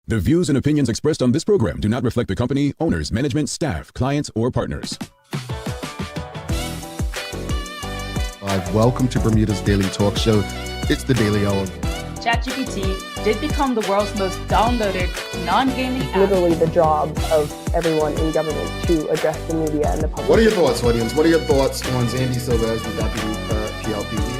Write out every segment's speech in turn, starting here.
The views and opinions expressed on this program do not reflect the company, owners, management, staff, clients, or partners. Welcome to Bermuda's Daily Talk Show. It's the Daily Hour. ChatGPT did become the world's most downloaded non-gaming app. Literally the job of everyone in government to address the media and the public. What are your thoughts, audience? What are your thoughts on Zandy Silva as the deputy PLP leader?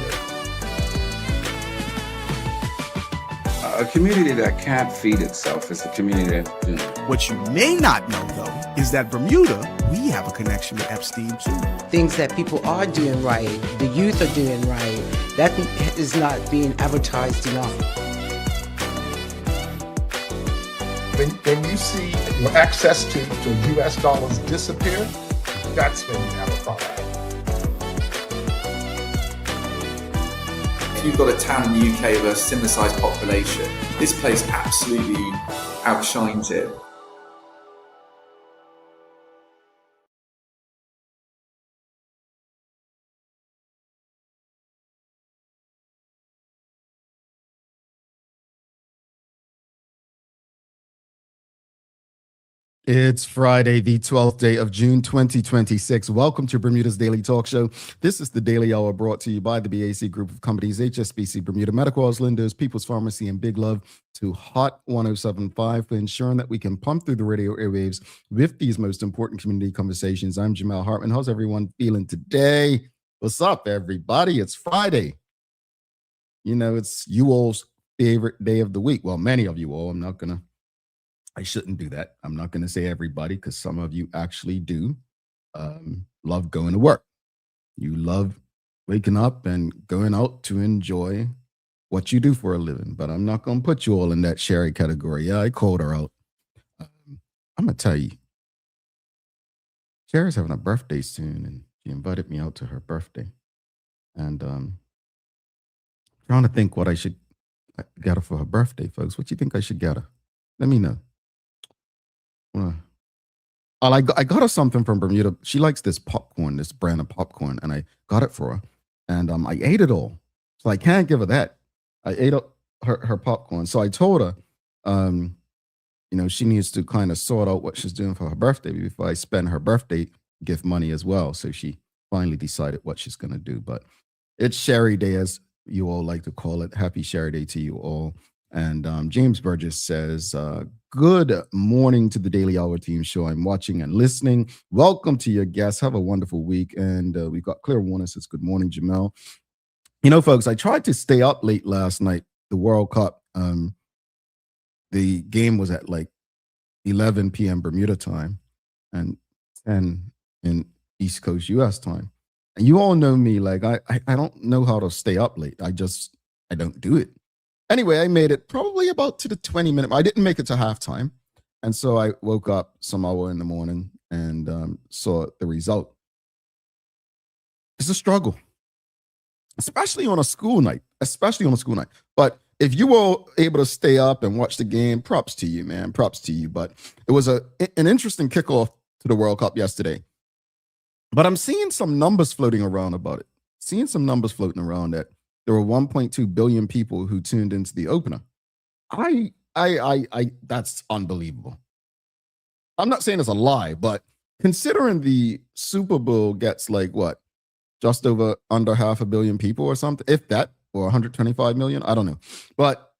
A community that can't feed itself is a community that doomed. What you may not know, though, is that Bermuda, we have a connection with Epstein, too. Things that people are doing right, the youth are doing right, that is not being advertised enough. When you see your access to U.S. dollars disappear, that's when you have a problem. If you've got a town in the UK with a similar sized population, this place absolutely outshines it. It's Friday, the 12th day of June, 2026. Welcome to Bermuda's Daily Talk Show. This is the Daily Hour brought to you by the BEDC group of companies, HSBC, Bermuda Medical House, Lindos, People's Pharmacy, and Big Love to Hot 1075 for ensuring that we can pump through the radio airwaves with these most important community conversations. I'm Jamal Hartman. How's everyone feeling today? What's up, everybody? It's Friday. You know, it's you all's favorite day of the week. Well, many of you all. I shouldn't do that. I'm not going to say everybody because some of you actually do love going to work. You love waking up and going out to enjoy what you do for a living. But I'm not going to put you all in that Sherry category. Yeah, I called her out. I'm going to tell you, Sherry's having a birthday soon, and she invited me out to her birthday. And trying to think what I should get her for her birthday, folks. What do you think I should get her? Let me know. I got her something from Bermuda. She likes this popcorn, this brand of popcorn, and I got it for her. And I ate it all. So I can't give her that. I ate up her popcorn. So I told her, she needs to kind of sort out what she's doing for her birthday before I spend her birthday gift money as well. So she finally decided what she's going to do. But it's Sherry Day, as you all like to call it. Happy Sherry Day to you all. And James Burgess says, good morning to the Daily Hour team show. I'm watching and listening. Welcome to your guests. Have a wonderful week. And we got Clear Warner says, good morning, Jamel. You know, folks, I tried to stay up late last night. The World Cup, the game was at like 11 p.m. Bermuda time and 10 in East Coast U.S. time. And you all know me, like I don't know how to stay up late. I don't do it. Anyway, I made it probably about to the 20-minute. I didn't make it to halftime. And so I woke up some hour in the morning and saw the result. It's a struggle, especially on a school night, But if you were able to stay up and watch the game, props to you, man. Props to you. But it was an interesting kickoff to the World Cup yesterday. But I'm seeing some numbers floating around about it. That there were 1.2 billion people who tuned into the opener. That's unbelievable. I'm not saying it's a lie, but considering the Super Bowl gets like what, just under 500 million people or something, if that, or 125 million, I don't know. But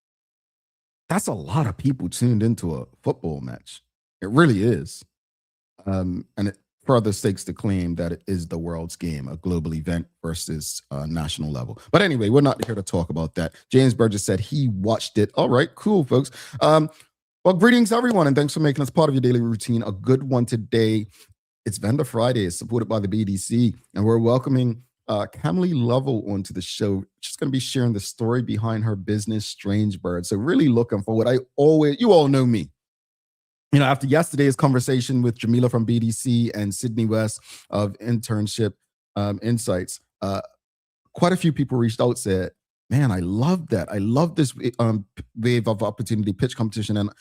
that's a lot of people tuned into a football match. It really is. And it further stakes the claim that it is the world's game, a global event versus national level. But anyway, we're not here to talk about that. James Burgess said he watched it. All right, cool, folks. Well, greetings, everyone, and thanks for making us part of your daily routine. A good one today. It's Vendor Friday. It's supported by the BEDC, and we're welcoming Camily Lovell onto the show. She's going to be sharing the story behind her business, Strange Bird. So really looking forward. You all know me. You know, after yesterday's conversation with Jamila from BDC and Sydney West of Internship Insights, quite a few people reached out, said, man, I love that. I love this wave of opportunity pitch competition and,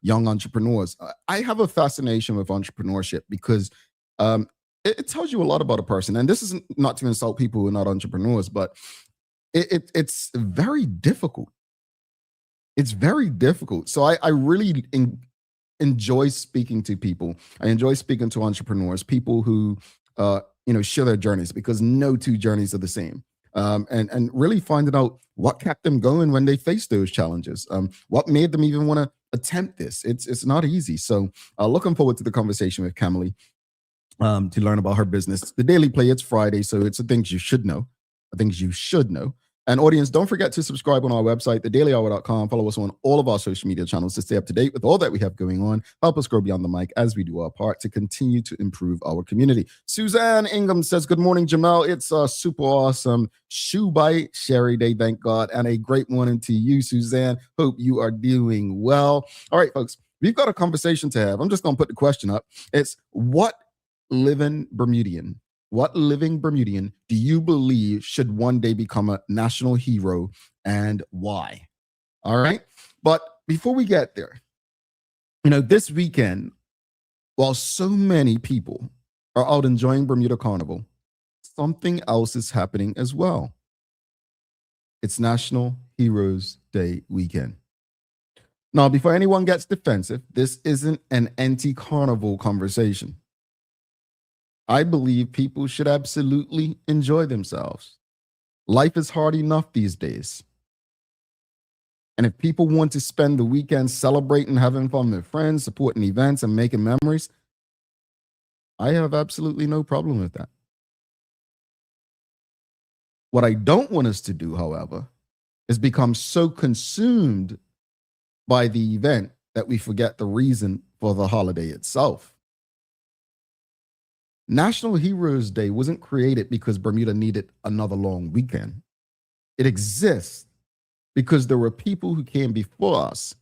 young entrepreneurs. I have a fascination with entrepreneurship because it tells you a lot about a person. And this is not to insult people who are not entrepreneurs, but it's very difficult It's very difficult. So I really enjoy speaking to people. I enjoy speaking to entrepreneurs, people who share their journeys, because no two journeys are the same. And really finding out what kept them going when they faced those challenges. What made them even want to attempt this? It's not easy. So looking forward to the conversation with Camily to learn about her business. The Daily Play, it's Friday, so it's the things you should know. The things you should know. And audience, don't forget to subscribe on our website, thedailyhour.com. Follow us on all of our social media channels to stay up to date with all that we have going on. Help us grow beyond the mic as we do our part to continue to improve our community. Suzanne Ingham says, good morning, Jamel. It's a super awesome shoe bite Sherry Day, thank God. And a great morning to you, Suzanne. Hope you are doing well. All right, folks, we've got a conversation to have. I'm just going to put the question up. It's what living Bermudian do you believe should one day become a national hero, and why? All right. But before we get there, this weekend, while so many people are out enjoying Bermuda Carnival, something else is happening as well. It's National Heroes Day weekend. Now, before anyone gets defensive, this isn't an anti-carnival conversation. I believe people should absolutely enjoy themselves. Life is hard enough these days. And if people want to spend the weekend celebrating, having fun with friends, supporting events, and making memories, I have absolutely no problem with that. What I don't want us to do, however, is become so consumed by the event that we forget the reason for the holiday itself. National Heroes Day wasn't created because Bermuda needed another long weekend. It exists because there were people who came before us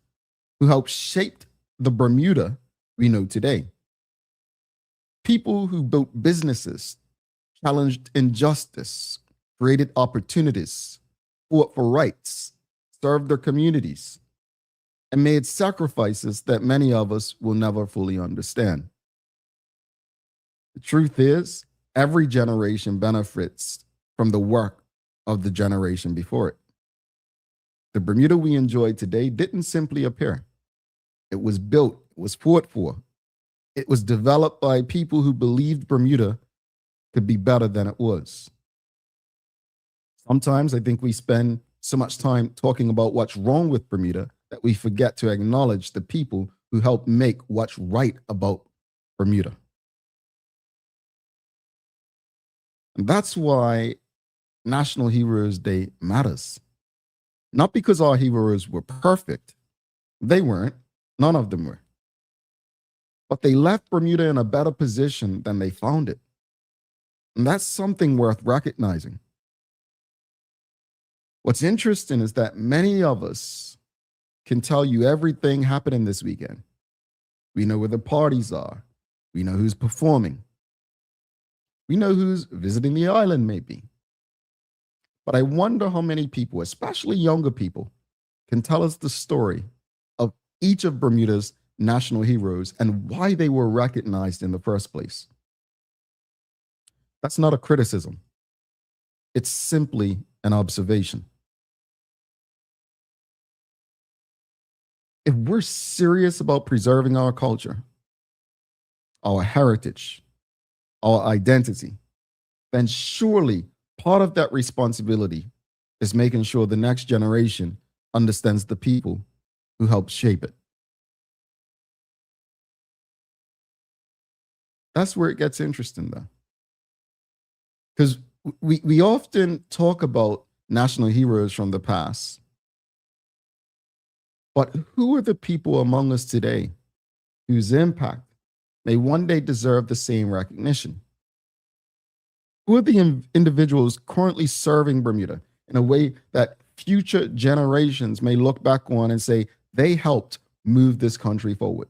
who helped shape the Bermuda we know today. People who built businesses, challenged injustice, created opportunities, fought for rights, served their communities, and made sacrifices that many of us will never fully understand. The truth is, every generation benefits from the work of the generation before it. The Bermuda we enjoy today didn't simply appear. It was built, it was fought for. It was developed by people who believed Bermuda could be better than it was. Sometimes I think we spend so much time talking about what's wrong with Bermuda that we forget to acknowledge the people who helped make what's right about Bermuda. And that's why National Heroes Day matters. Not because our heroes were perfect. They weren't. None of them were. But they left Bermuda in a better position than they found it. And that's something worth recognizing. What's interesting is that many of us can tell you everything happening this weekend. We know where the parties are. We know who's performing. We know who's visiting the island, maybe. But I wonder how many people, especially younger people, can tell us the story of each of Bermuda's national heroes and why they were recognized in the first place. That's not a criticism. It's simply an observation. If we're serious about preserving our culture, our heritage, our identity, then surely part of that responsibility is making sure the next generation understands the people who helped shape it. That's where it gets interesting, though. Because we often talk about national heroes from the past, but who are the people among us today whose impact may one day deserve the same recognition? Who are the individuals currently serving Bermuda in a way that future generations may look back on and say they helped move this country forward?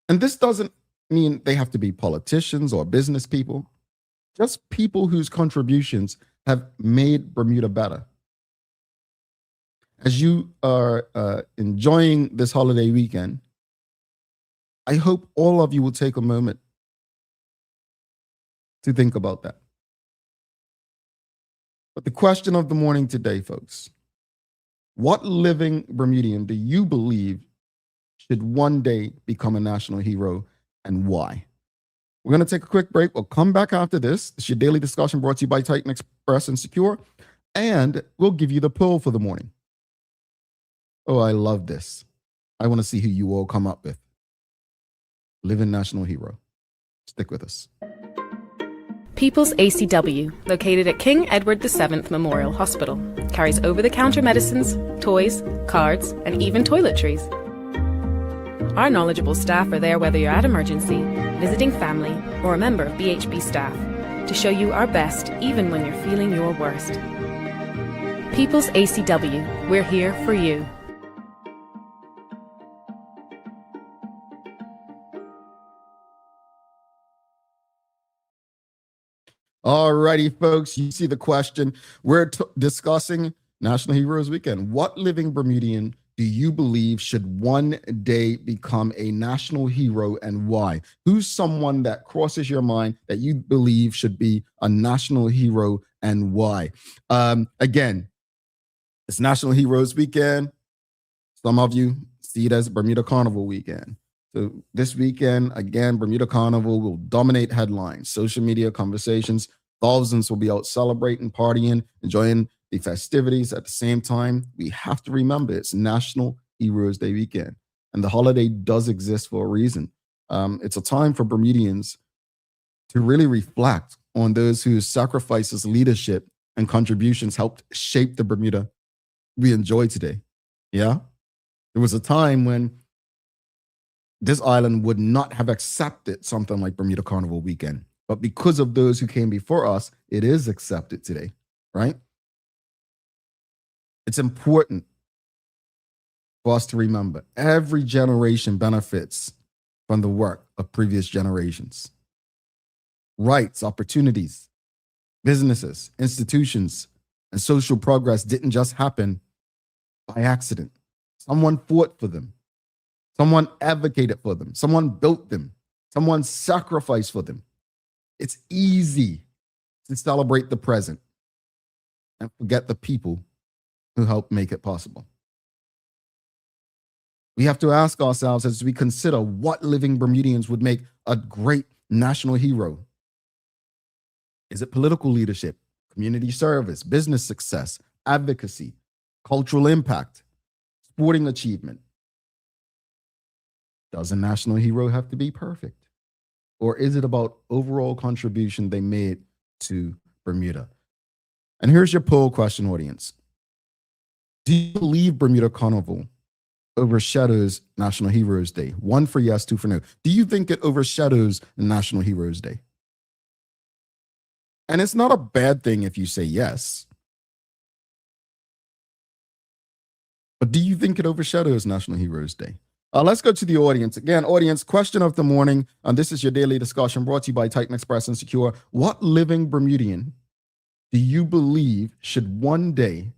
And this doesn't mean they have to be politicians or business people, just people whose contributions have made Bermuda better. As you are enjoying this holiday weekend, I hope all of you will take a moment to think about that. But the question of the morning today, folks, What living Bermudian do you believe should one day become a national hero, and why? We're going to take a quick break. We'll come back after this. It's your daily discussion brought to you by Titan Express and Secure, and we'll give you the poll for the morning. Oh, I love this. I want to see who you all come up with. Living national hero. Stick with us. People's ACW, located at King Edward VII Memorial Hospital, carries over-the-counter medicines, toys, cards, and even toiletries. Our knowledgeable staff are there whether you're at emergency, visiting family, or a member of BHB staff, to show you our best even when you're feeling your worst. People's ACW, we're here for you. All righty, folks, you see the question. We're discussing National Heroes Weekend. What living Bermudian do you believe should one day become a national hero, and why? Who's someone that crosses your mind that you believe should be a national hero, and why? Again, it's National Heroes Weekend. Some of you see it as Bermuda Carnival Weekend. So this weekend, again, Bermuda Carnival will dominate headlines, social media conversations. Thousands will be out celebrating, partying, enjoying the festivities. At the same time, we have to remember it's National Heroes Day weekend, and the holiday does exist for a reason. It's a time for Bermudians to really reflect on those whose sacrifices, leadership, and contributions helped shape the Bermuda we enjoy today. Yeah? There was a time when this island would not have accepted something like Bermuda Carnival Weekend. But because of those who came before us, it is accepted today, right? It's important for us to remember every generation benefits from the work of previous generations. Rights, opportunities, businesses, institutions, and social progress didn't just happen by accident. Someone fought for them. Someone advocated for them. Someone built them. Someone sacrificed for them. It's easy to celebrate the present and forget the people who helped make it possible. We have to ask ourselves as we consider what living Bermudians would make a great national hero. Is it political leadership, community service, business success, advocacy, cultural impact, sporting achievement? Does a national hero have to be perfect? Or is it about overall contribution they made to Bermuda? And here's your poll question, audience. Do you believe Bermuda Carnival overshadows National Heroes Day? 1 for yes, 2 for no. Do you think it overshadows National Heroes Day? And it's not a bad thing if you say yes. But do you think it overshadows National Heroes Day? Let's go to the audience. Again, audience, question of the morning. This is your daily discussion brought to you by Titan Express and Secure. What living Bermudian do you believe should one day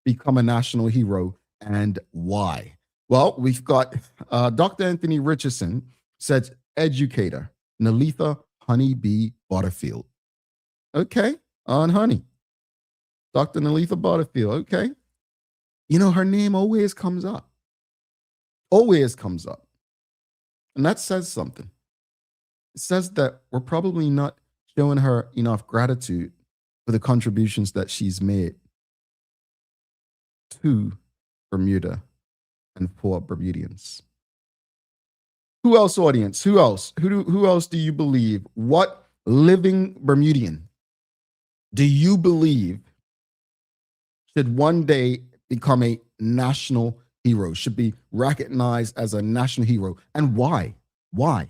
become a national hero, and why? Well, we've got Dr. Anthony Richardson, said educator, Nalitha Honeybee Butterfield. Okay, on honey. Dr. Nalitha Butterfield, okay. You know, her name always comes up. Always comes up. And that says something. It says that we're probably not showing her enough gratitude for the contributions that she's made to Bermuda and for Bermudians. Who else, audience? Who else? Who else do you believe? What living Bermudian do you believe should one day become a national hero, should be recognized as a national hero, and why? Why?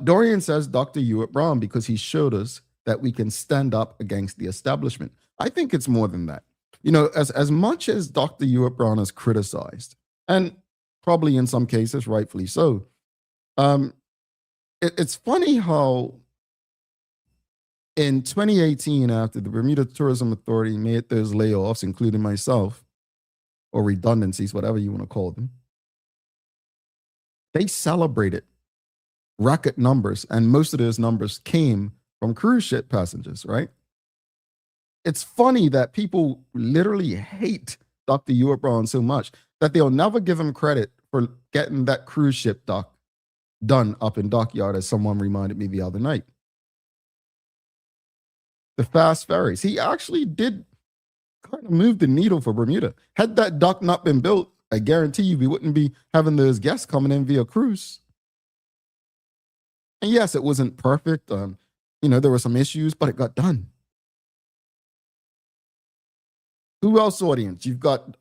Dorian says Dr. Hewitt Brown, because he showed us that we can stand up against the establishment. I think it's more than that. You know, as much as Dr. Hewitt Brown is criticized, and probably in some cases rightfully so, it's funny how in 2018, after the Bermuda Tourism Authority made those layoffs, including myself, or redundancies, whatever you want to call them, they celebrated record numbers, and most of those numbers came from cruise ship passengers, right? It's funny that people literally hate Dr. Ewart Brown so much that they'll never give him credit for getting that cruise ship dock done up in Dockyard, as someone reminded me the other night. The fast ferries. He actually did kind of move the needle for Bermuda. Had that dock not been built, I guarantee you we wouldn't be having those guests coming in via cruise. And yes, it wasn't perfect. There were some issues, but it got done. Who else, audience? You've got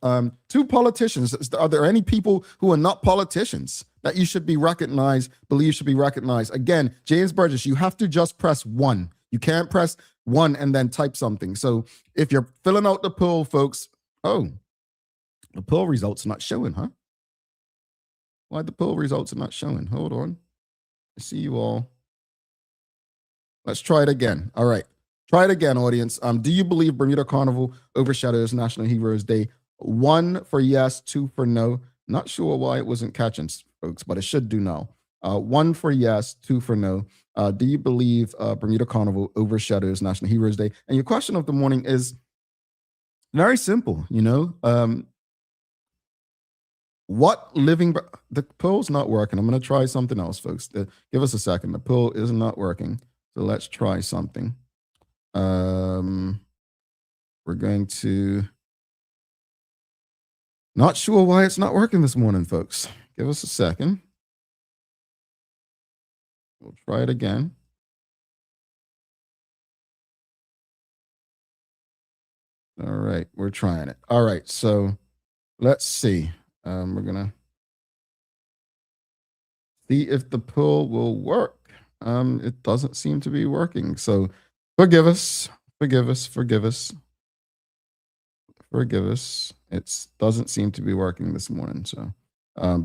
two politicians. Are there any people who are not politicians that you should be recognized, believe should be recognized? Again, James Burgess, you have to just press 1. You can't press 1 and then type something. So if you're filling out the poll, folks, the poll results are not showing, huh? Why the poll results are not showing? Hold on. I see you all. Let's try it again. All right. Try it again, audience. Do you believe Bermuda Carnival overshadows National Heroes Day? 1 for yes, 2 for no. Not sure why it wasn't catching, folks, but it should do now. 1 for yes, 2 for no. Do you believe Bermuda Carnival overshadows National Heroes Day? And your question of the morning is very simple, what living... The poll's not working. I'm going to try something else, folks. Give us a second. The poll is not working. So let's try something. We're going to... Not sure why it's not working this morning, folks. Give us a second. We'll try it again. All right, we're trying it. All right, so let's see. We're gonna see if the poll will work. It doesn't seem to be working. So forgive us. It doesn't seem to be working this morning. So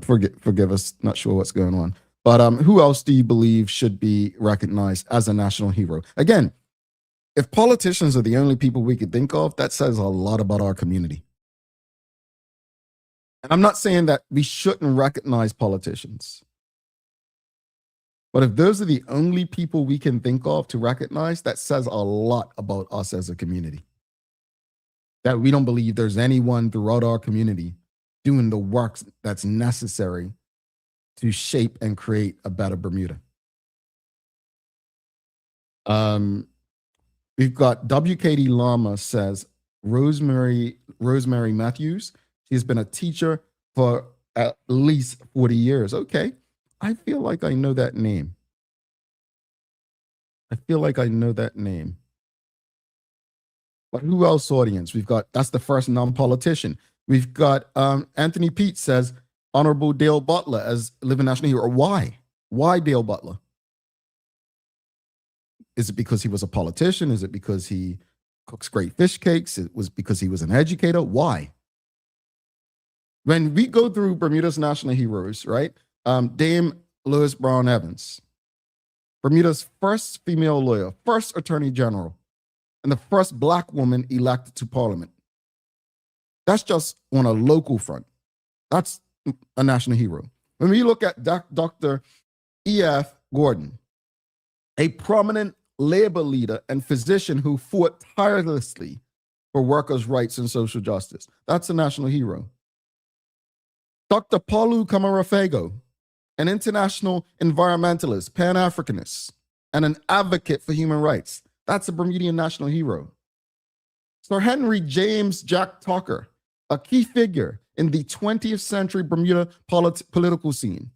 forgive us. Not sure what's going on. But who else do you believe should be recognized as a national hero? Again, if politicians are the only people we could think of, that says a lot about our community. And I'm not saying that we shouldn't recognize politicians. But if those are the only people we can think of to recognize, that says a lot about us as a community. That we don't believe there's anyone throughout our community doing the work that's necessary to shape and create a better Bermuda. We've got WKD Lama says, Rosemary Matthews. She's been a teacher for at least 40 years. Okay. I feel like I know that name. But who else, audience? We've got, that's the first non-politician. We've got Anthony Pete says, Honorable Dale Butler as living national hero. Why? Why Dale Butler? Is it because he was a politician? Is it because he cooks great fish cakes? It was because he was an educator? Why? When we go through Bermuda's national heroes, right? Dame Lois Brown Evans, Bermuda's first female lawyer, first attorney general, and the first Black woman elected to parliament. That's just on a local front. That's a national hero. When we look at Dr. E.F. Gordon, a prominent labor leader and physician who fought tirelessly for workers' rights and social justice, that's a national hero. Dr. Paulu Kamarafago, an international environmentalist, Pan-Africanist, and an advocate for human rights, that's a Bermudian national hero. Sir Henry James Jack Tucker, a key figure in the 20th century Bermuda political scene,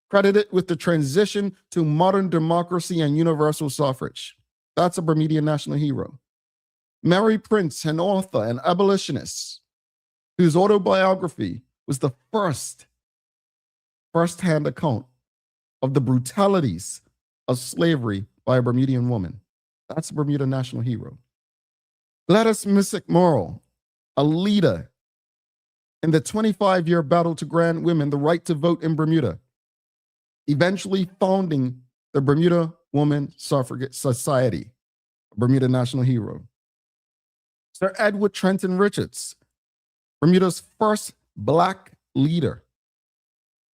credited with the transition to modern democracy and universal suffrage. That's a Bermudian national hero. Mary Prince, an author and abolitionist, whose autobiography was the first-hand account of the brutalities of slavery by a Bermudian woman. That's a Bermuda national hero. Gladys Missick Morrill, a leader in the 25-year battle to grant women the right to vote in Bermuda, eventually founding the Bermuda Woman Suffragette Society, a Bermuda national hero. Sir Edward Trenton Richards, Bermuda's first Black leader,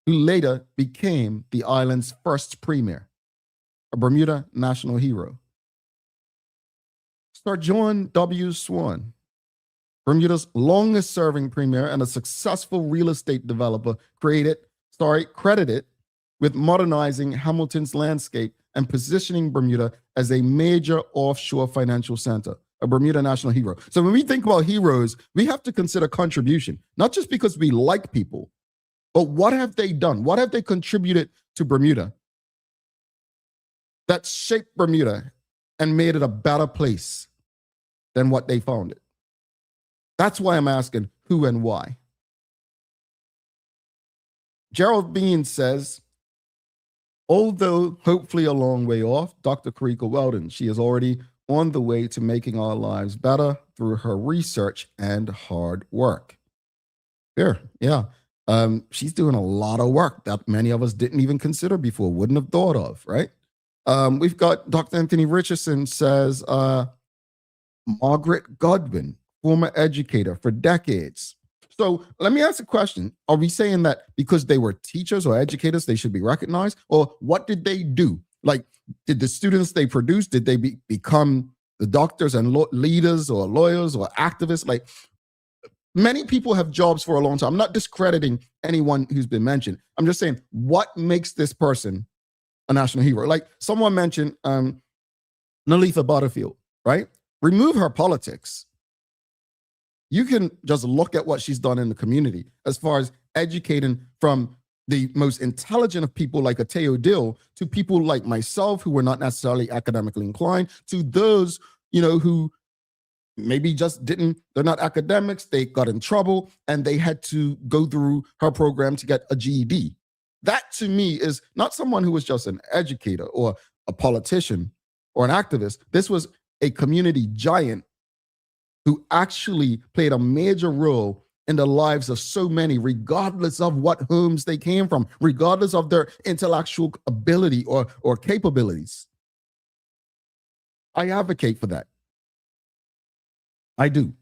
who later became the island's first premier, a Bermuda national hero. Sir John W. Swan, Bermuda's longest serving premier and a successful real estate developer, credited with modernizing Hamilton's landscape and positioning Bermuda as a major offshore financial center, a Bermuda national hero. So when we think about heroes, we have to consider contribution, not just because we like people, but what have they done? What have they contributed to Bermuda that shaped Bermuda and made it a better place than what they found it? That's why I'm asking who and why. Gerald Bean says, although hopefully a long way off, Dr. Karika Weldon, she is already on the way to making our lives better through her research and hard work. Yeah. She's doing a lot of work that many of us didn't even consider before, wouldn't have thought of, right? We've got Dr. Anthony Richardson says, Margaret Godwin, former educator for decades. So let me ask a question. Are we saying that because they were teachers or educators, they should be recognized? Or what did they do? Like, did the students they produced, did they become the doctors and leaders or lawyers or activists? Like, many people have jobs for a long time. I'm not discrediting anyone who's been mentioned. I'm just saying, what makes this person a national hero? Like someone mentioned Nalitha Butterfield, right? Remove her politics. You can just look at what she's done in the community as far as educating from the most intelligent of people like a Teo Dill to people like myself who were not necessarily academically inclined, to those, who maybe they're not academics, they got in trouble and they had to go through her program to get a GED. That to me is not someone who was just an educator or a politician or an activist. This was a community giant who actually played a major role in the lives of so many, regardless of what homes they came from, regardless of their intellectual ability or capabilities. I advocate for that. I do.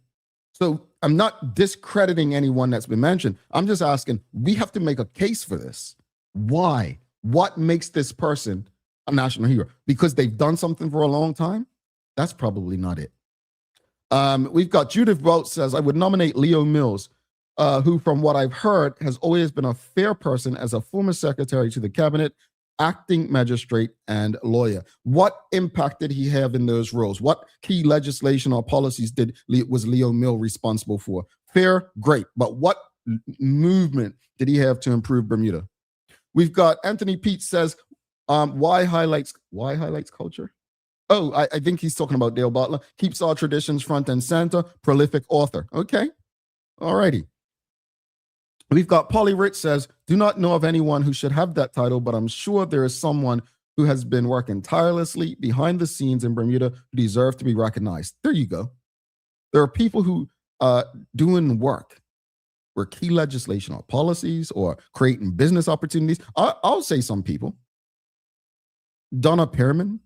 So I'm not discrediting anyone that's been mentioned. I'm just asking, we have to make a case for this. Why? What makes this person a national hero? Because they've done something for a long time? That's probably not it. We've got Judith Welch says, I would nominate Leo Mills, who from what I've heard has always been a fair person as a former secretary to the cabinet, acting magistrate and lawyer. What impact did he have in those roles? What key legislation or policies was Leo Mill responsible for? Fair, great. But what movement did he have to improve Bermuda? We've got Anthony Pete says, why highlights culture? Oh, I think he's talking about Dale Butler. Keeps our traditions front and center. Prolific author. Okay. All righty. We've got Polly Rich says, do not know of anyone who should have that title, but I'm sure there is someone who has been working tirelessly behind the scenes in Bermuda who deserve to be recognized. There you go. There are people who doing work where key legislation or policies or creating business opportunities. I'll say some people. Donna Pearman,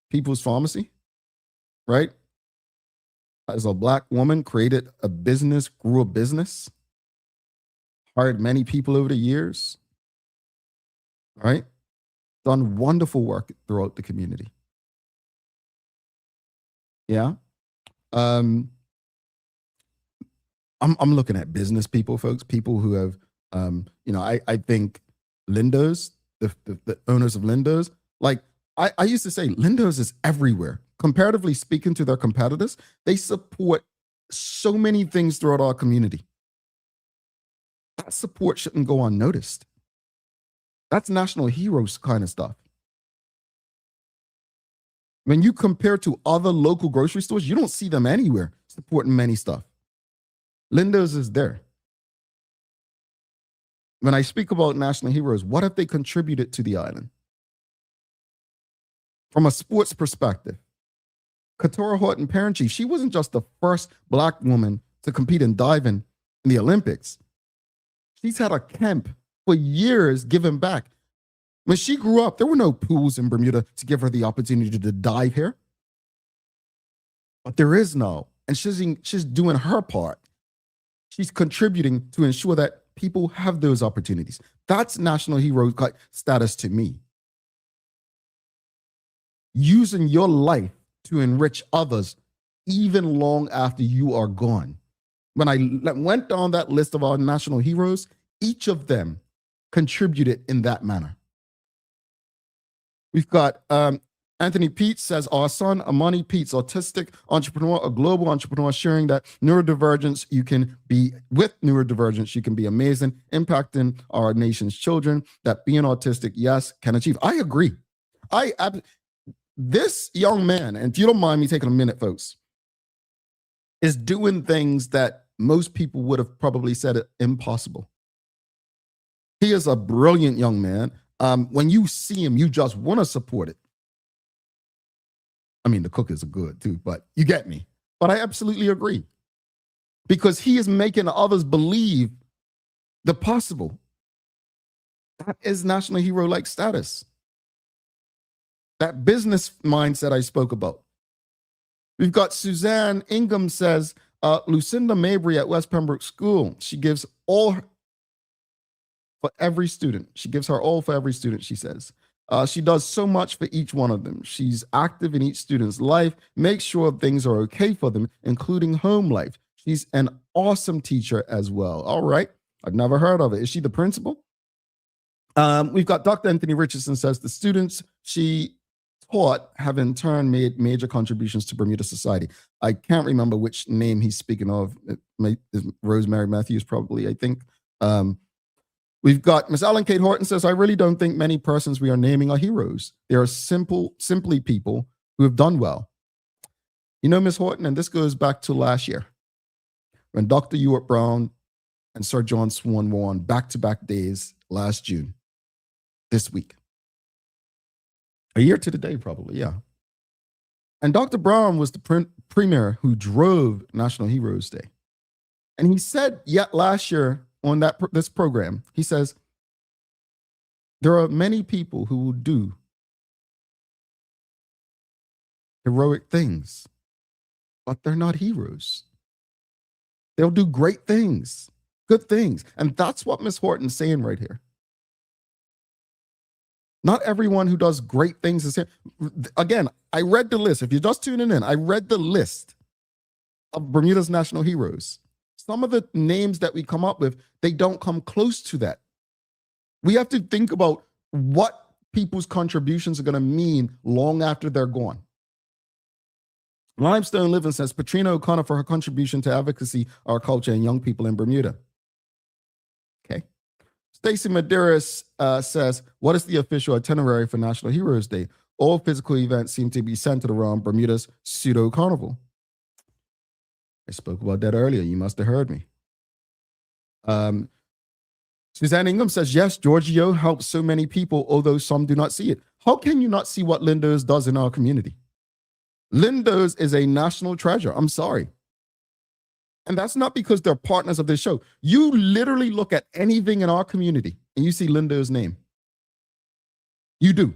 People's Pharmacy, right? As a Black woman, created a business, grew a business, hired many people over the years, right? Done wonderful work throughout the community. Yeah. I'm looking at business people, folks, people who have, I think Lindo's, the owners of Lindo's, like, I used to say Lindo's is everywhere. Comparatively speaking to their competitors, they support so many things throughout our community. That support shouldn't go unnoticed. That's national heroes kind of stuff. When you compare to other local grocery stores, you don't see them anywhere supporting many stuff. Lindo's is there. When I speak about national heroes, what have they contributed to the island? From a sports perspective, Katora Horton Parenti, she wasn't just the first Black woman to compete in diving in the Olympics. She's had a camp for years giving back. When she grew up, there were no pools in Bermuda to give her the opportunity to dive here. But there is now, and she's doing her part. She's contributing to ensure that people have those opportunities. That's national hero status to me. Using your life to enrich others even long after you are gone. When I went down that list of our national heroes, each of them contributed in that manner. We've got Anthony Peets says, our son, Amani Peets, autistic entrepreneur, a global entrepreneur, sharing that with neurodivergence, you can be amazing, impacting our nation's children, that being autistic, yes, can achieve. I agree. This young man, and if you don't mind me taking a minute, folks, is doing things that most people would have probably said it impossible. He is a brilliant young man. When you see him, you just want to support it. I mean, the cookies are good too, but you get me. But I absolutely agree. Because he is making others believe the possible. That is national hero-like status. That business mindset I spoke about. We've got Suzanne Ingham says, Lucinda Mabry at West Pembroke School. She gives all for every student. She gives her all for every student, she says. She does so much for each one of them. She's active in each student's life, makes sure things are okay for them, including home life. She's an awesome teacher as well. All right. I've never heard of it. Is she the principal? We've got Dr. Anthony Richardson says the students she taught have in turn made major contributions to Bermuda society. I can't remember which name he's speaking of. It is Rosemary Matthews, probably, I think. We've got Miss Ellen Kate Horton says, I really don't think many persons we are naming are heroes. They are simply people who have done well. You know, Miss Horton, and this goes back to last year, when Dr. Ewart Brown and Sir John Swan were on back-to-back days last June, this week. A year to the day, probably, yeah. And Dr. Brown was the premier who drove National Heroes Day. And he said yet last year on this program, he says, there are many people who will do heroic things, but they're not heroes. They'll do great things, good things. And that's what Ms. Horton's saying right here. Not everyone who does great things is here. Again, I read the list. If you're just tuning in, I read the list of Bermuda's national heroes. Some of the names that we come up with, they don't come close to that. We have to think about what people's contributions are going to mean long after they're gone. Limestone Living says, Patrina O'Connor for her contribution to advocacy, our culture, and young people in Bermuda. Okay. Stacey Medeiros says, what is the official itinerary for National Heroes Day? All physical events seem to be centered around Bermuda's pseudo-carnival. I spoke about that earlier. You must have heard me. Suzanne Ingham says, yes, Giorgio helps so many people, although some do not see it. How can you not see what Lindo's does in our community? Lindo's is a national treasure. I'm sorry. And that's not because they're partners of this show. You literally look at anything in our community and you see Lindo's name. You do.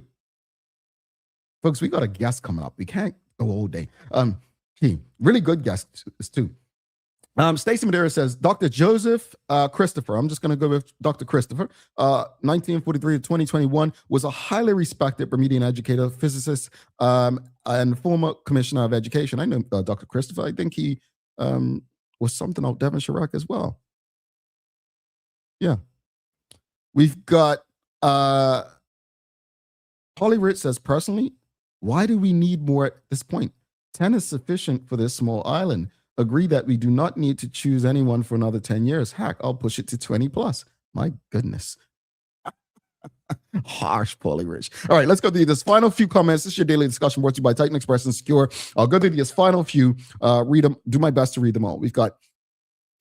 Folks, we got a guest coming up. We can't go all day. Really good guests too. Stacey Madeira says, Dr. Joseph Christopher, I'm just going to go with Dr. Christopher, 1943 to 2021, was a highly respected Bermudian educator, physicist, and former commissioner of education. I know Dr. Christopher. I think he was something out Devonshire as well. Yeah. We've got Holly Rich says, personally, why do we need more at this point? 10 is sufficient for this small island. Agree that we do not need to choose anyone for another 10 years. Heck, I'll push it to 20 plus. My goodness. Harsh, Paulie Rich. All right, let's go through this final few comments. This is your daily discussion brought to you by Titan Express and Secure. I'll go through these final few, read them, do my best to read them all. We've got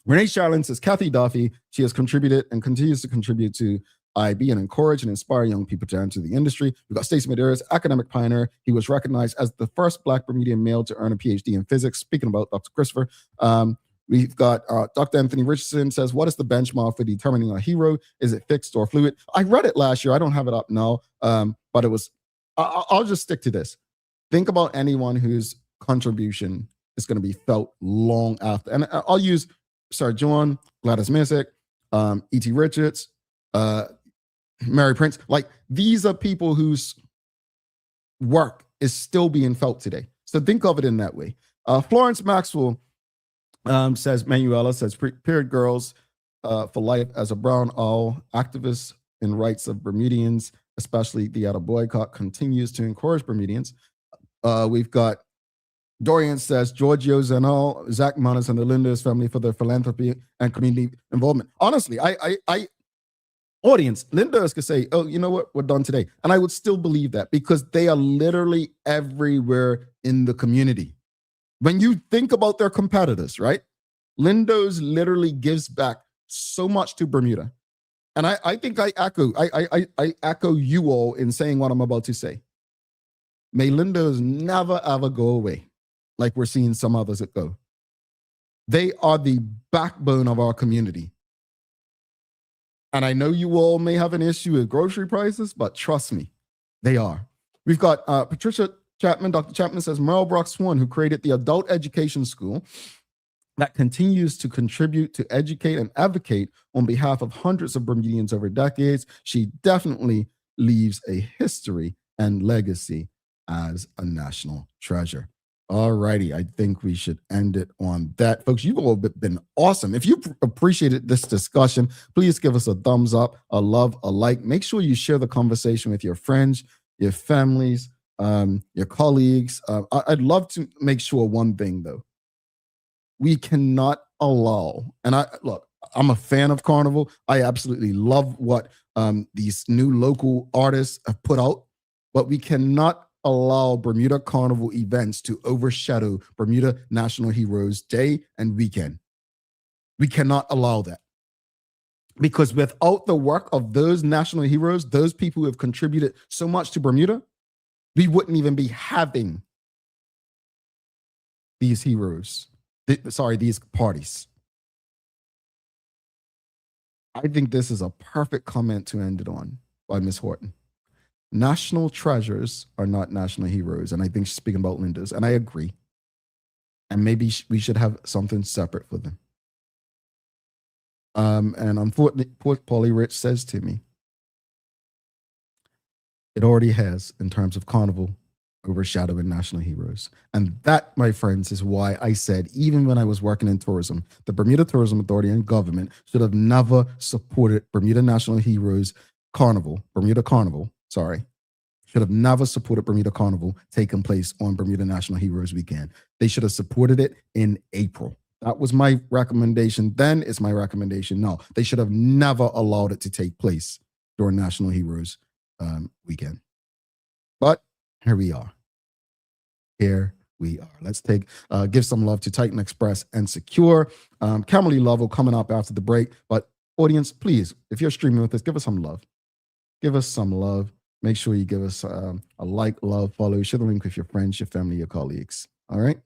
Renee Charlin says, Kathy Duffy, she has contributed and continues to contribute to IB and encourage and inspire young people to enter the industry. We've got Stacey Medeiros, academic pioneer. He was recognized as the first Black Bermudian male to earn a PhD in physics. Speaking about Dr. Christopher, we've got Dr. Anthony Richardson says, what is the benchmark for determining a hero? Is it fixed or fluid? I read it last year. I don't have it up now, but it was, I'll just stick to this. Think about anyone whose contribution is going to be felt long after. And I'll use Sir John, Gladys Missick, E.T. Richards, Mary Prince. Like, these are people whose work is still being felt today. So think of it in that way. Florence Maxwell Says Manuela, says period girls for life as a brown owl, activist in rights of Bermudians, especially the outer boycott, continues to encourage Bermudians. We've got Dorian says Giorgio Zanel, Zach Manas, and the Linders family for their philanthropy and community involvement. Honestly, I audience, Linders could say, oh, you know what, we're done today. And I would still believe that because they are literally everywhere in the community. When you think about their competitors, right? Lindo's literally gives back so much to Bermuda. And I think I echo you all in saying what I'm about to say. May Lindo's never, ever go away like we're seeing some others that go. They are the backbone of our community. And I know you all may have an issue with grocery prices, but trust me, they are. We've got Patricia Chapman. Dr. Chapman says Merle Brock Swan, who created the adult education school that continues to contribute to educate and advocate on behalf of hundreds of Bermudians over decades. She definitely leaves a history and legacy as a national treasure. All righty, I think we should end it on that. Folks, you've all been awesome. If you appreciated this discussion, please give us a thumbs up, a love, a like. Make sure you share the conversation with your friends, your families, your colleagues. I'd love to make sure one thing, though. We cannot allow, and I'm a fan of Carnival. I absolutely love what these new local artists have put out, but we cannot allow Bermuda Carnival events to overshadow Bermuda National Heroes Day and weekend. We cannot allow that. Because without the work of those national heroes, those people who have contributed so much to Bermuda, we wouldn't even be having these heroes. These parties. I think this is a perfect comment to end it on by Ms. Horton. National treasures are not national heroes. And I think she's speaking about Linda's, and I agree. And maybe we should have something separate for them. And unfortunately, poor Polly Rich says to me, it already has in terms of Carnival overshadowing national heroes. And that, my friends, is why I said, even when I was working in tourism, the Bermuda Tourism Authority and government should have never supported Bermuda National Heroes Carnival, should have never supported Bermuda Carnival taking place on Bermuda National Heroes Weekend. They should have supported it in April. That was my recommendation then. It's my recommendation now. They should have never allowed it to take place during National Heroes Weekend. But here we are. Let's give some love to Titan Express and Secure. Camily Lovell coming up after the break. But audience, please, if you're streaming with us, give us some love. Give us some love. Make sure you give us a like, love, follow. Share the link with your friends, your family, your colleagues. All right?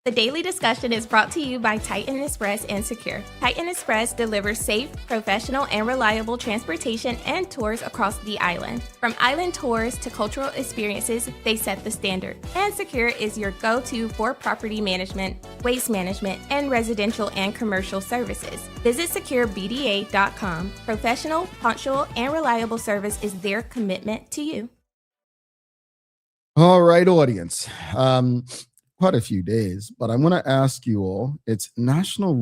The Daily Discussion is brought to you by Titan Express and Secure. Titan Express delivers safe, professional, and reliable transportation and tours across the island. From island tours to cultural experiences, they set the standard. And Secure is your go-to for property management, waste management, and residential and commercial services. Visit securebda.com. Professional, punctual, and reliable service is their commitment to you. All right, audience. Quite a few days, but I want to ask you all, it's National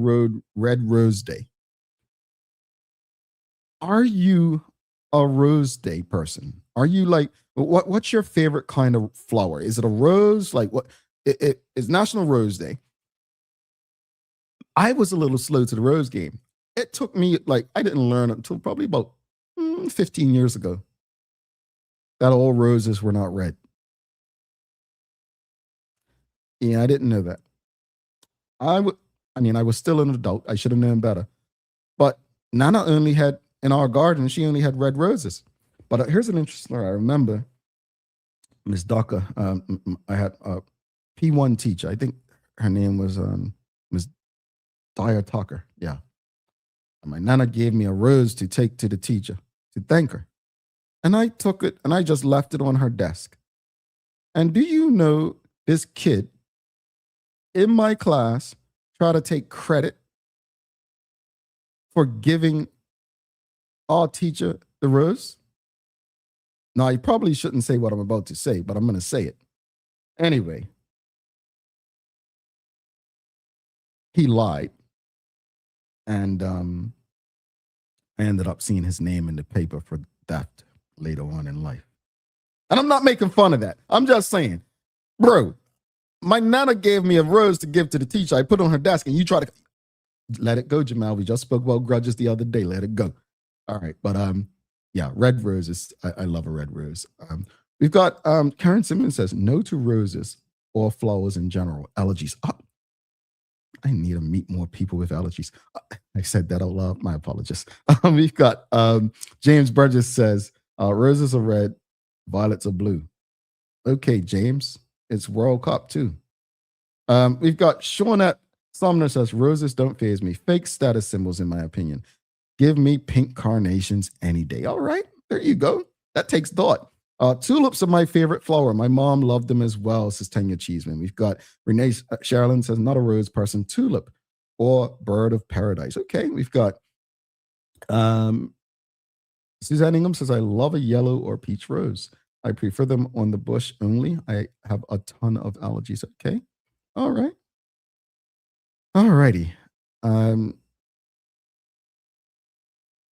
Red Rose Day. Are you a Rose Day person? Are you like, what's your favorite kind of flower? Is it a rose? Like what? It's National Rose Day. I was a little slow to the rose game. It took me, I didn't learn until probably about 15 years ago that all roses were not red. Yeah, I didn't know that. I was still an adult. I should have known better. But Nana only had, in our garden, she only had red roses. But here's an interesting story. I remember Miss Daka, I had a P1 teacher. I think her name was Miss Dyer Tucker. Yeah. And my Nana gave me a rose to take to the teacher to thank her. And I took it and I just left it on her desk. And do you know this kid in my class try to take credit for giving our teacher the rose? Now, I probably shouldn't say what I'm about to say, but I'm going to say it. Anyway, he lied, and I ended up seeing his name in the paper for theft later on in life. And I'm not making fun of that. I'm just saying, bro, my nana gave me a rose to give to the teacher. I put it on her desk, and you try to let it go, Jamal. We just spoke about grudges the other day. Let it go. All right, but yeah, red roses. I love a red rose. We've got Karen Simmons says no to roses or flowers in general. Allergies. Oh, I need to meet more people with allergies. I said that out loud. My apologies. We've got James Burgess says roses are red, violets are blue. Okay, James, it's World Cup too. We've got Shawnette Sumner says roses don't faze me. Fake status symbols, in my opinion. Give me pink carnations any day. All right, there you go. That takes thought. Tulips are my favorite flower. My mom loved them as well, says Tanya Cheeseman. We've got Renee Sherilyn says not a rose person, tulip or bird of paradise. Okay, we've got Suzanne Ingham says I love a yellow or peach rose. I prefer them on the bush only. I have a ton of allergies. Okay, all right. All righty.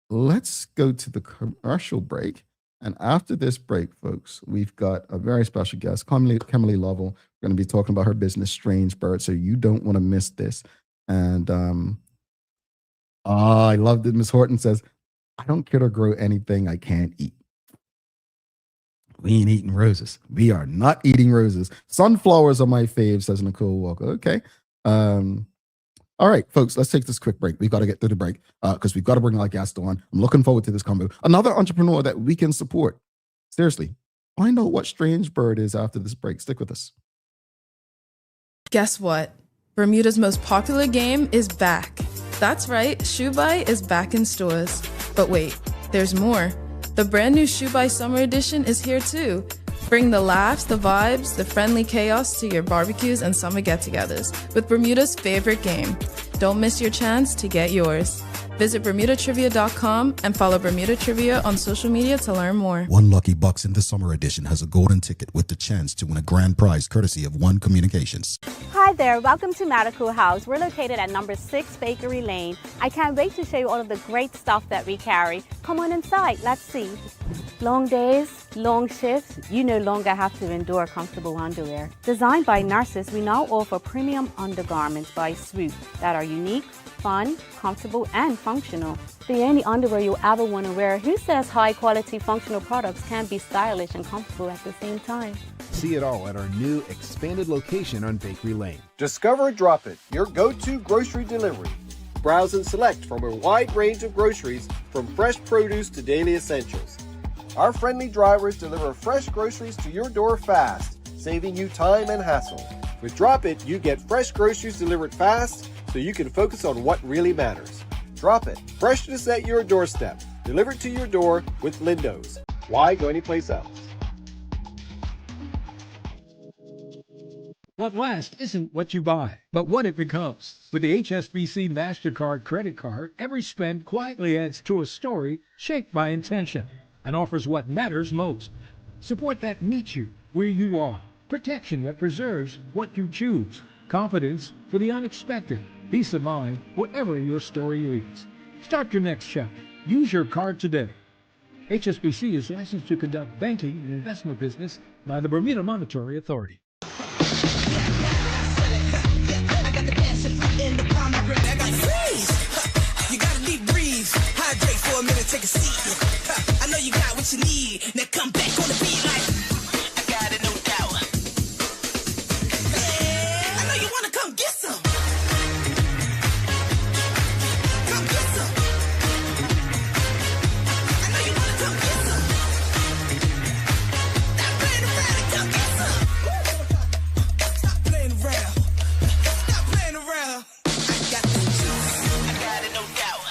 Let's go to the commercial break. And after this break, folks, we've got a very special guest, Camily Lovell. We're going to be talking about her business, Strange Bird, so you don't want to miss this. And I love that Ms. Horton says, I don't care to grow anything I can't eat. We ain't eating roses. We are not eating roses. Sunflowers are my fave, says Nicole Walker. Okay. All right, folks, let's take this quick break. We've got to get through the break because we've got to bring our guest on. I'm looking forward to this combo. Another entrepreneur that we can support. Seriously, find out what Strange Bird is after this break. Stick with us. Guess what? Bermuda's most popular game is back. That's right, Shoe Buy is back in stores. But wait, there's more. The brand new Shoe Buy Summer Edition is here too. Bring the laughs, the vibes, the friendly chaos to your barbecues and summer get-togethers with Bermuda's favorite game. Don't miss your chance to get yours. Visit BermudaTrivia.com and follow Bermuda Trivia on social media to learn more. One lucky box in the summer edition has a golden ticket with the chance to win a grand prize courtesy of One Communications. Hi there, welcome to Medical House. We're located at number 6 Bakery Lane. I can't wait to show you all of the great stuff that we carry. Come on inside, let's see. Long days, long shifts, you no longer have to endure comfortable underwear. Designed by nurses, we now offer premium undergarments by Swoop that are unique, fun, comfortable, and functional. The only underwear you'll ever want to wear. Who says high-quality functional products can be stylish and comfortable at the same time? See it all at our new expanded location on Bakery Lane. Discover Drop It, your go-to grocery delivery. Browse and select from a wide range of groceries, from fresh produce to daily essentials. Our friendly drivers deliver fresh groceries to your door fast, saving you time and hassle. With Drop It, you get fresh groceries delivered fast, so you can focus on what really matters. Drop It, freshness at your doorstep, delivered to your door with Lindo's. Why go anyplace else? What lasts isn't what you buy, but what it becomes. With the HSBC MasterCard credit card, every spend quietly adds to a story shaped by intention and offers what matters most. Support that meets you where you are. Protection that preserves what you choose. Confidence for the unexpected. Peace of mind, whatever your story leads. Start your next chapter. Use your card today. HSBC is licensed to conduct banking and investment business by the Bermuda Monetary Authority. You gotta deep breathe, hydrate for a minute, take a seat. I know you got what you need. Now come back on the beat like I got it, no doubt. I know you wanna come get some. Come get some. I know you wanna come get some. Stop playing around and come get some. Stop playing around. Stop playing around. I got the juice. I got it, no doubt.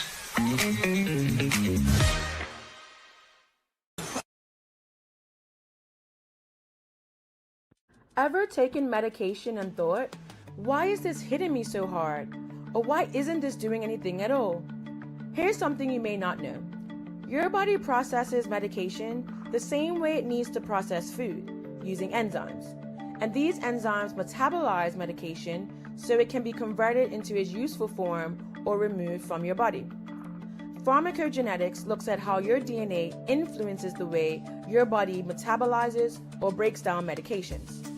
Ever taken medication and thought, why is this hitting me so hard? Or why isn't this doing anything at all? Here's something you may not know. Your body processes medication the same way it needs to process food, using enzymes. And these enzymes metabolize medication so it can be converted into its useful form or removed from your body. Pharmacogenetics looks at how your DNA influences the way your body metabolizes or breaks down medications.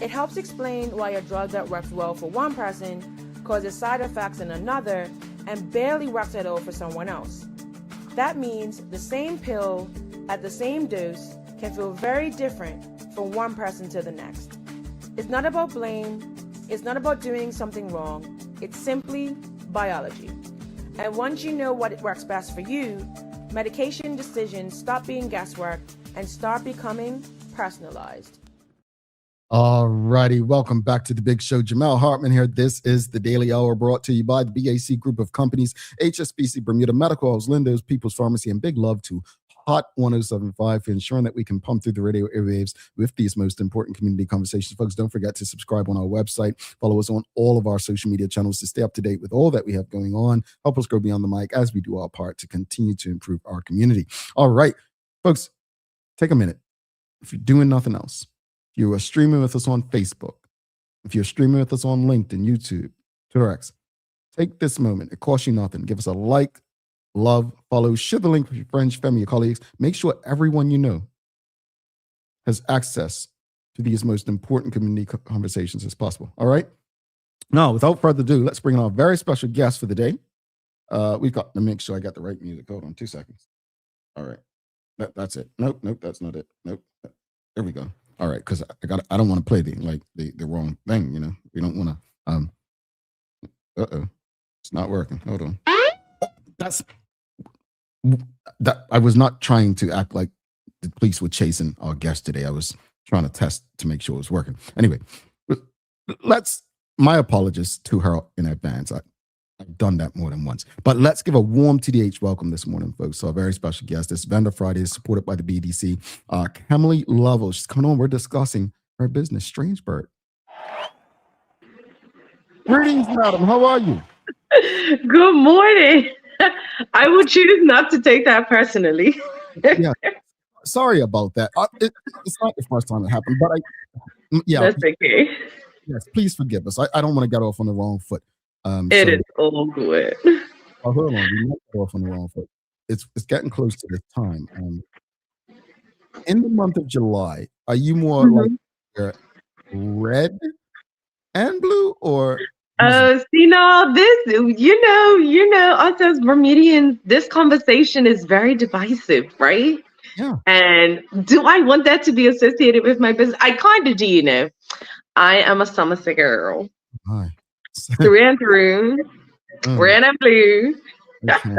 It helps explain why a drug that works well for one person causes side effects in another and barely works at all for someone else. That means the same pill at the same dose can feel very different from one person to the next. It's not about blame, it's not about doing something wrong, it's simply biology. And once you know what works best for you, medication decisions stop being guesswork and start becoming personalized. All righty, welcome back to the big show. Jamal Hartman here. This is the Daily Hour, brought to you by the BAC Group of Companies, HSBC Bermuda Medical House, Lindo's People's Pharmacy, and big love to Hot 107.5 for ensuring that we can pump through the radio airwaves with these most important community conversations. Folks, don't forget to subscribe on our website. Follow us on all of our social media channels to stay up to date with all that we have going on. Help us grow beyond the mic as we do our part to continue to improve our community. All right, folks, take a minute. If you're doing nothing else, if you are streaming with us on Facebook, if you're streaming with us on LinkedIn, YouTube, Twitter X, take this moment. It costs you nothing. Give us a like, love, follow, share the link with your friends, family, your colleagues. Make sure everyone you know has access to these most important community conversations as possible. All right? Now, without further ado, let's bring in our very special guest for the day. We've got to make sure I got the right music. Hold on 2 seconds. All right. That's it. Nope, that's not it. Nope. There we go. All right, because I don't want to play the wrong thing, you know. We don't want to it's not working. Hold on. That I was not trying to act like the police were chasing our guest today. I was trying to test to make sure it was working. Anyway, my apologies to her in advance. I've done that more than once. But let's give a warm TDH welcome this morning, folks. So a very special guest. This Vendor Friday is supported by the BEDC. Camily Lovell, she's coming on. We're discussing her business, Strange Bird. Greetings, madam. How are you? Good morning. I would choose not to take that personally. Yeah. Sorry about that. It's not the first time it happened, but That's okay. Yes, please forgive us. I don't want to get off on the wrong foot. It is all good. Oh, hold on. We might get off on the wrong foot. It's getting close to this time. In the month of July, are you more like red and blue, or? See, now this, you know, us as Bermudians, this conversation is very divisive, right? Yeah. And do I want that to be associated with my business? I kind of do, you know. I am a Somerset girl. Hi. Through and through, red and blue. Okay.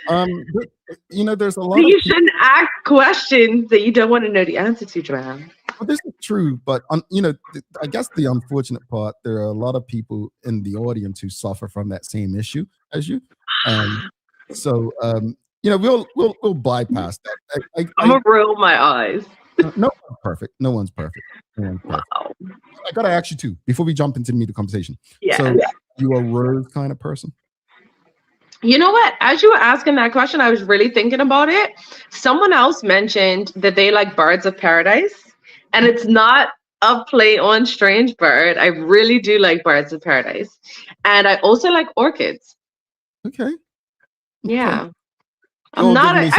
But, you know, there's a lot. You shouldn't ask questions that you don't want to know the answer to, Joanne. Well, this is true, but you know, I guess the unfortunate part, there are a lot of people in the audience who suffer from that same issue as you, so you know, we'll bypass that. I'm gonna roll my eyes. No one's perfect. No one's perfect. Wow. I gotta ask you too before we jump into the meat of conversation. Yeah. So you a rose kind of person? You know what? As you were asking that question, I was really thinking about it. Someone else mentioned that they like birds of paradise, and it's not a play on Strange Bird. I really do like birds of paradise, and I also like orchids. Okay. Yeah. I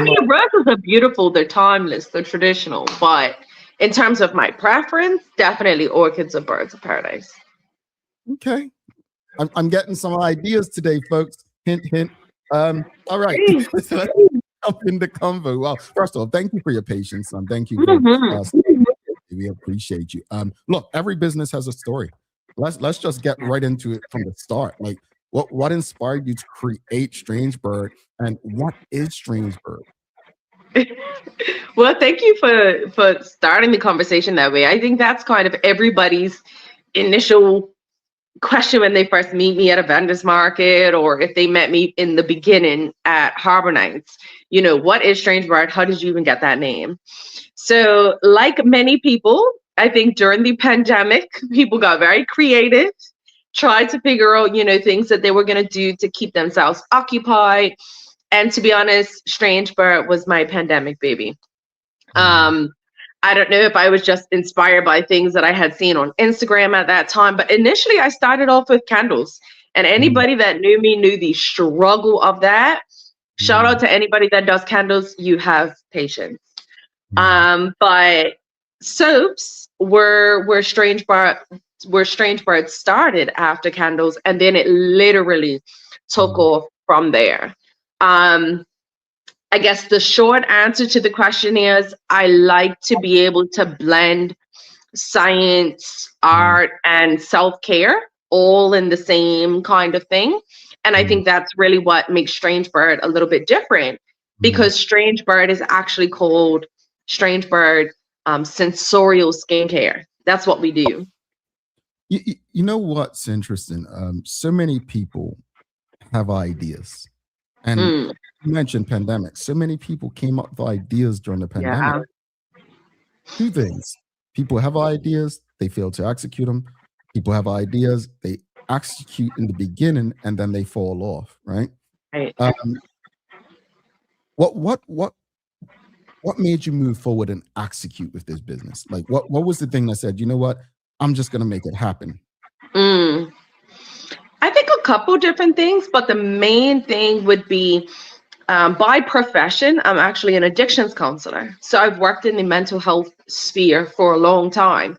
mean, roses are beautiful. They're timeless. They're traditional. But in terms of my preference, definitely orchids or birds of paradise. Okay. I'm getting some ideas today, folks. Hint, hint. All right. Let's jump in the convo. Well, first of all, thank you for your patience. Thank you. We appreciate you. Look, every business has a story. Let's just get right into it from the start. Like, what inspired you to create Strange Bird, and what is Strange Bird? Well, thank you for starting the conversation that way. I think that's kind of everybody's initial question when they first meet me at a vendor's market, or if they met me in the beginning at Harbor Nights. You know, what is Strange Bird? How did you even get that name? So, like many people, I think during the pandemic, people got very creative, tried to figure out, you know, things that they were going to do to keep themselves occupied. And to be honest, Strange Bird was my pandemic baby. I don't know if I was just inspired by things that I had seen on Instagram at that time, but initially I started off with candles. And anybody that knew me knew the struggle of that. Shout out to anybody that does candles. You have patience. But soaps were Strange Bird started after candles, and then it literally took off from there. I guess the short answer to the question is I like to be able to blend science, art, and self-care all in the same kind of thing. And I think that's really what makes Strange Bird a little bit different, because Strange Bird is actually called Strange Bird Sensorial Skincare. That's what we do. You know what's interesting? So many people have ideas. And you mentioned pandemic. So many people came up with ideas during the pandemic. Two things. People have ideas, they fail to execute them. People have ideas, they execute in the beginning, and then they fall off, right? Right. What made you move forward and execute with this business? Like, what was the thing that said, you know what, I'm just gonna make it happen? I think a couple different things, but the main thing would be by profession, I'm actually an addictions counselor. So I've worked in the mental health sphere for a long time.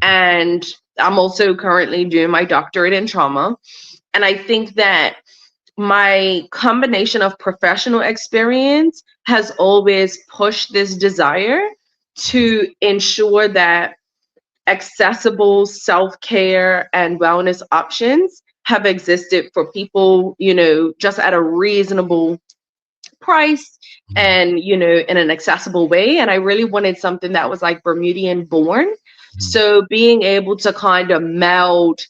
And I'm also currently doing my doctorate in trauma. And I think that my combination of professional experience has always pushed this desire to ensure that accessible self-care and wellness options have existed for people, you know, just at a reasonable price and, you know, in an accessible way. And I really wanted something that was like Bermudian born. So being able to kind of meld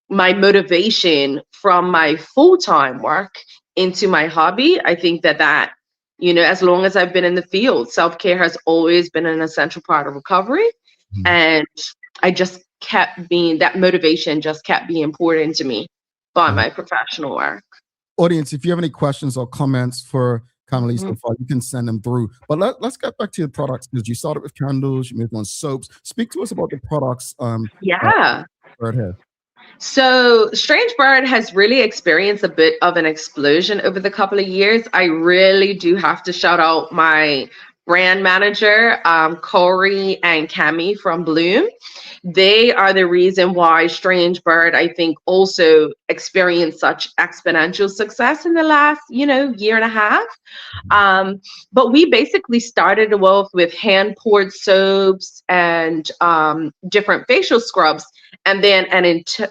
my motivation from my full-time work into my hobby, I think that, you know, as long as I've been in the field, self-care has always been an essential part of recovery. And I just kept being, that motivation just kept being poured into me by my professional work. Audience, if you have any questions or comments for Camily so far, you can send them through. But let's get back to your products, because you started with candles, you moved on soaps. Speak to us about the products. Right here. So Strange Bird has really experienced a bit of an explosion over the couple of years. I really do have to shout out my brand manager, Corey and Cami from Bloom. They are the reason why Strange Bird, I think, also experienced such exponential success in the last, you know, year and a half. But we basically started off with hand-poured soaps and different facial scrubs, and then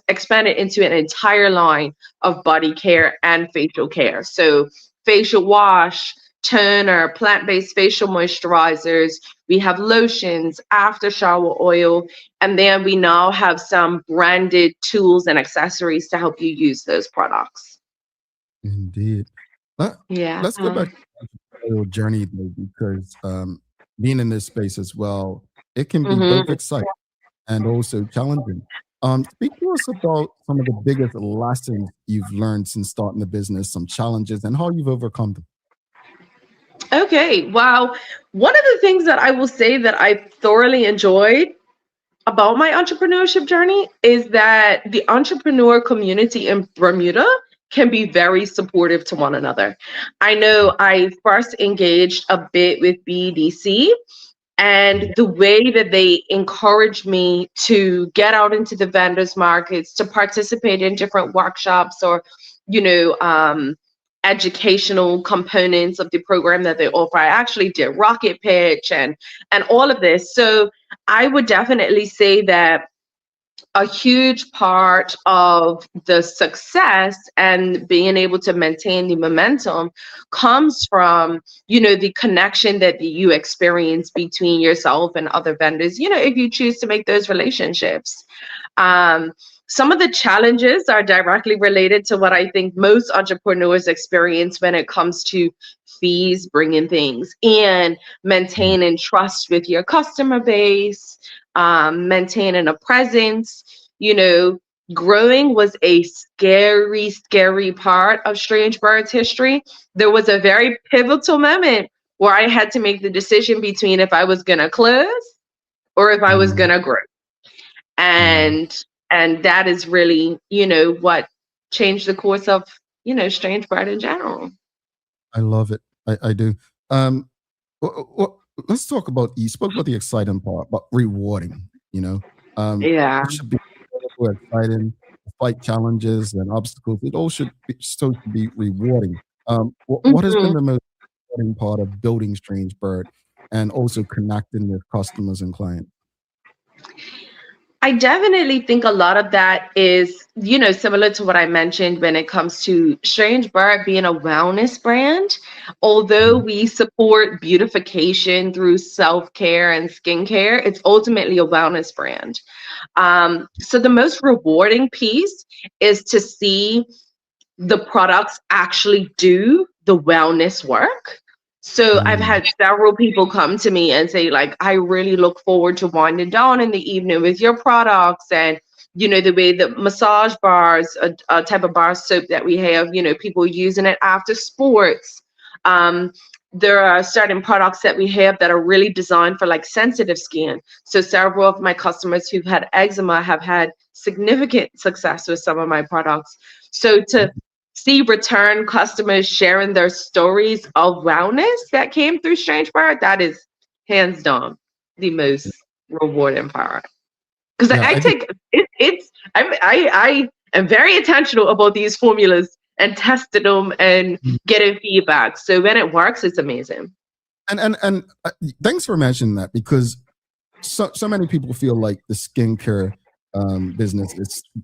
expanded into an entire line of body care and facial care. So facial wash, toner, plant-based facial moisturizers, we have lotions, after shower oil, and then we now have some branded tools and accessories to help you use those products. Indeed. Let's go back to your journey, though, because being in this space as well, it can be both exciting and also challenging. Speak to us about some of the biggest lessons you've learned since starting the business, some challenges, and how you've overcome them. Okay, well, one of the things that I will say that I thoroughly enjoyed about my entrepreneurship journey is that the entrepreneur community in Bermuda can be very supportive to one another. I know I first engaged a bit with BEDC, and the way that they encouraged me to get out into the vendors markets, to participate in different workshops or, you know, educational components of the program that they offer. I actually did rocket pitch and all of this. So I would definitely say that a huge part of the success and being able to maintain the momentum comes from, you know, the connection that you experience between yourself and other vendors, you know, if you choose to make those relationships. Some of the challenges are directly related to what I think most entrepreneurs experience when it comes to fees, bringing things in, maintaining trust with your customer base, maintaining a presence. You know, growing was a scary, scary part of Strange Bird's history. There was a very pivotal moment where I had to make the decision between if I was going to close or if I was gonna grow. And that is really, what changed the course of, Strange Bird in general. I love it. I do. Let's talk about, you spoke about the exciting part, but rewarding, Yeah. It should be exciting, fight challenges and obstacles. It all should be rewarding. What has been the most rewarding part of building Strange Bird and also connecting with customers and clients? I definitely think a lot of that is, similar to what I mentioned when it comes to Strange Bird being a wellness brand. Although we support beautification through self-care and skincare, it's ultimately a wellness brand. So the most rewarding piece is to see the products actually do the wellness work. So I've had several people come to me and say, like, I really look forward to winding down in the evening with your products. And, the way the massage bars, a type of bar soap that we have, people using it after sports. There are certain products that we have that are really designed for like sensitive skin. So several of my customers who've had eczema have had significant success with some of my products. So to see return customers sharing their stories of wellness that came through Strange Bird, that is hands down the most rewarding part. Because I am very intentional about these formulas and testing them and getting feedback. So when it works, it's amazing. And thanks for mentioning that, because so many people feel like the skincare business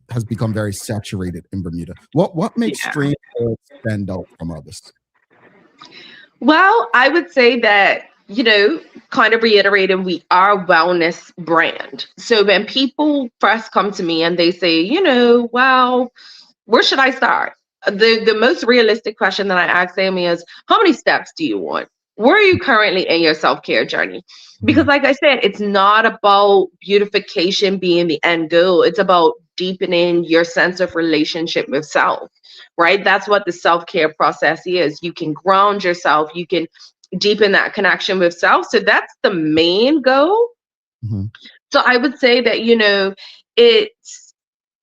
has become very saturated in Bermuda. What makes Strange Bird stand out from others? Well, I would say that, kind of reiterating, we are a wellness brand. So when people first come to me and they say, well, where should I start? The most realistic question that I ask them is, how many steps do you want? Where are you currently in your self-care journey? Because like I said, it's not about beautification being the end goal. It's about deepening your sense of relationship with self, right? That's what the self-care process is. You can ground yourself. You can deepen that connection with self. So that's the main goal. So I would say that,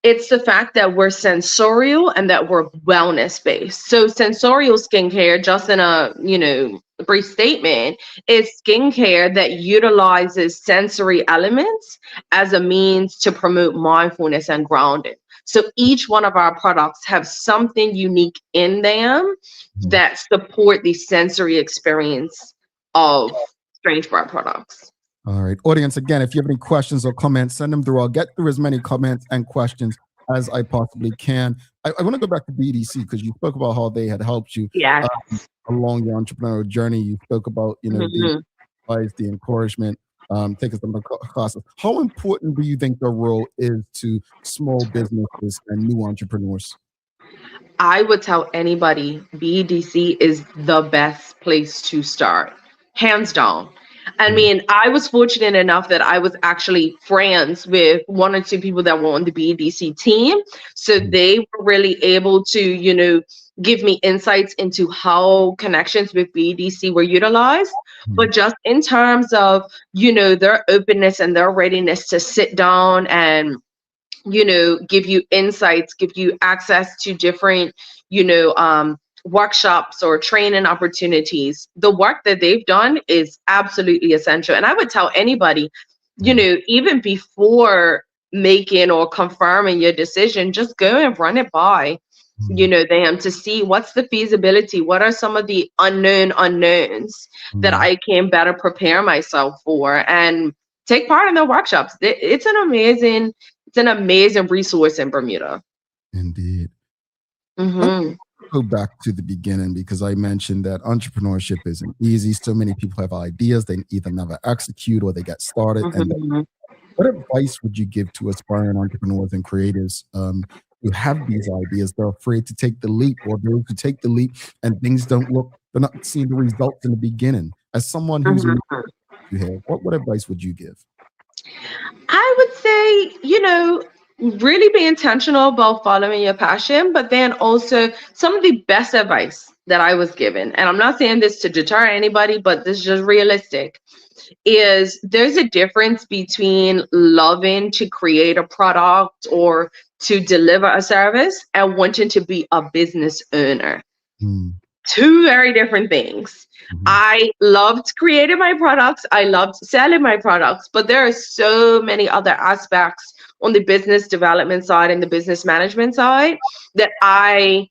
it's the fact that we're sensorial and that we're wellness based. So sensorial skincare, just in a, brief statement, is skincare that utilizes sensory elements as a means to promote mindfulness and grounding. So each one of our products have something unique in them that support the sensory experience of Strange Bird products. All right, audience, again, if you have any questions or comments, send them through. I'll get through as many comments and questions as I possibly can. I want to go back to BEDC because you spoke about how they had helped you along your entrepreneurial journey. You spoke about, the advice, the encouragement, taking some of the classes. How important do you think the role is to small businesses and new entrepreneurs? I would tell anybody BEDC is the best place to start, hands down. I mean, I was fortunate enough that I was actually friends with one or two people that were on the BEDC team. So they were really able to, give me insights into how connections with BEDC were utilized. But just in terms of, their openness and their readiness to sit down and, give you insights, give you access to different, workshops or training opportunities, the work that they've done is absolutely essential. And I would tell anybody, even before making or confirming your decision, just go and run it by, them to see what's the feasibility, what are some of the unknowns that I can better prepare myself for, and take part in the workshops. It's an amazing resource in Bermuda. Indeed. Go back to the beginning, because I mentioned that entrepreneurship isn't easy. So many people have ideas, they either never execute or they get started. And what advice would you give to aspiring entrepreneurs and creatives who have these ideas? They're afraid to take the leap, or those who take the leap and things don't look, they're not seeing the results in the beginning. As someone who's what advice would you give? I would say, really be intentional about following your passion, but then also some of the best advice that I was given, and I'm not saying this to deter anybody, but this is just realistic, is there's a difference between loving to create a product or to deliver a service and wanting to be a business owner. Two very different things. I loved creating my products. I loved selling my products, but there are so many other aspects on the business development side and the business management side that I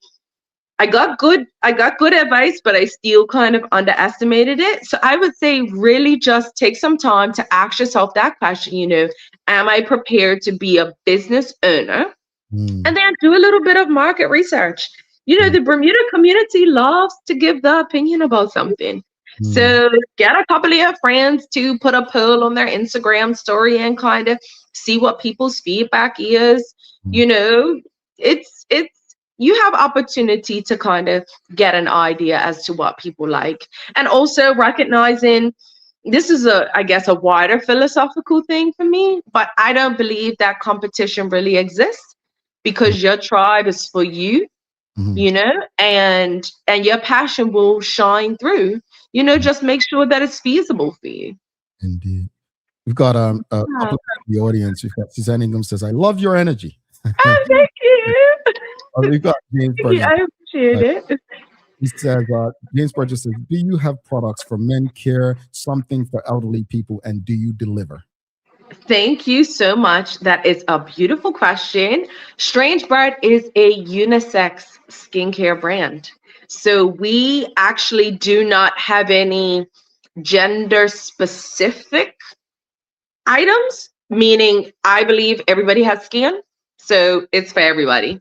got good advice, but I still kind of underestimated it. So I would say really just take some time to ask yourself that question, you know, am I prepared to be a business owner? And then do a little bit of market research. You know, the Bermuda community loves to give the opinion about something. So get a couple of your friends to put a poll on their Instagram story and kind of see what people's feedback is. You know, it's you have opportunity to kind of get an idea as to what people like. And also recognizing, this is I guess a wider philosophical thing for me, but I don't believe that competition really exists, because your tribe is for you, you know, and your passion will shine through. You know, just make sure that it's feasible for you. Indeed. We've got a couple of the audience. We've got Suzanne Ingham says, I love your energy. Oh, thank you. We've got James Burgess. I appreciate it. He says, James Burgess says, do you have products for men care, something for elderly people, and do you deliver? Thank you so much. That is a beautiful question. Strange Bird is a unisex skincare brand. So we actually do not have any gender specific items, meaning I believe everybody has skin, so it's for everybody.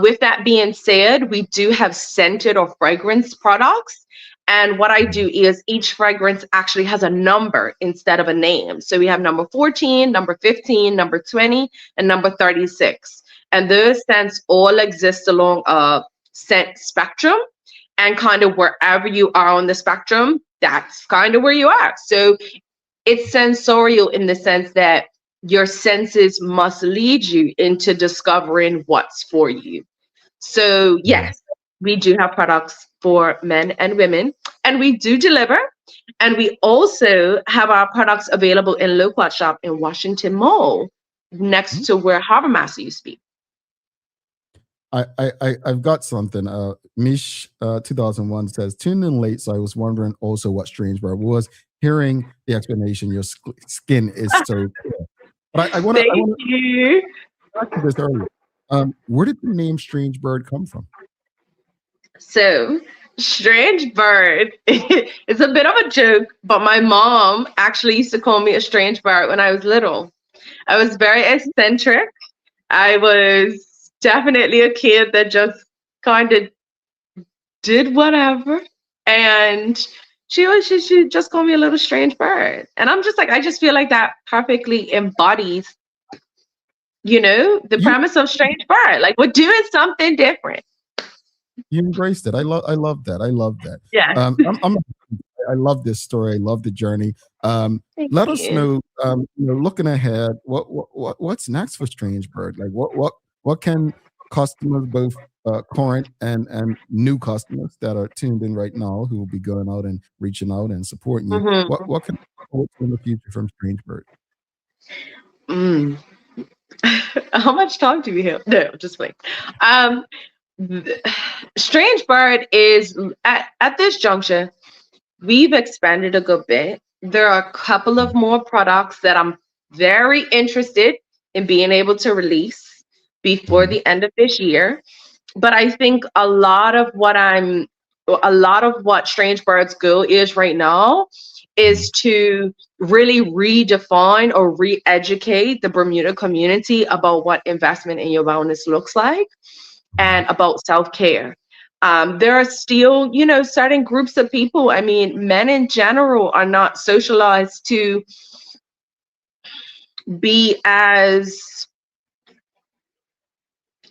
With that being said, we do have scented or fragrance products. And what I do is each fragrance actually has a number instead of a name. So we have number 14, number 15, number 20, and number 36. And those scents all exist along a scent spectrum. And kind of wherever you are on the spectrum, that's kind of where you are. So it's sensorial in the sense that your senses must lead you into discovering what's for you. So yes, we do have products for men and women, and we do deliver. And we also have our products available in Loquat Shop in Washington Mall, next to where Harbor Master used to be. I've got something. Mish 2001 says, tuned in late, so I was wondering also what Strange Bird was. Hearing the explanation, your skin is so clear. But I want to back to this earlier. Where did the name Strange Bird come from? So Strange Bird is a bit of a joke, but my mom actually used to call me a strange bird when I was little. I was very eccentric. I was definitely a kid that just kind of did whatever. And she just called me a little strange bird. And I'm just like, I just feel like that perfectly embodies, you know, the premise of Strange Bird. Like, we're doing something different. You embraced it. I love that. I love that. Yeah. I love this story. I love the journey. Let us know, looking ahead, what's next for Strange Bird? Like what can customers, both current and new customers that are tuned in right now, who will be going out and reaching out and supporting you, what can hope in the future from Strange Bird? How much time do we have? No, just wait. Strange Bird is at this juncture, we've expanded a good bit. There are a couple of more products that I'm very interested in being able to release before the end of this year. But I think a lot of what Strange Bird's goal is right now is to really redefine or re-educate the Bermuda community about what investment in your wellness looks like and about self-care. There are still, certain groups of people, I mean, men in general are not socialized to be as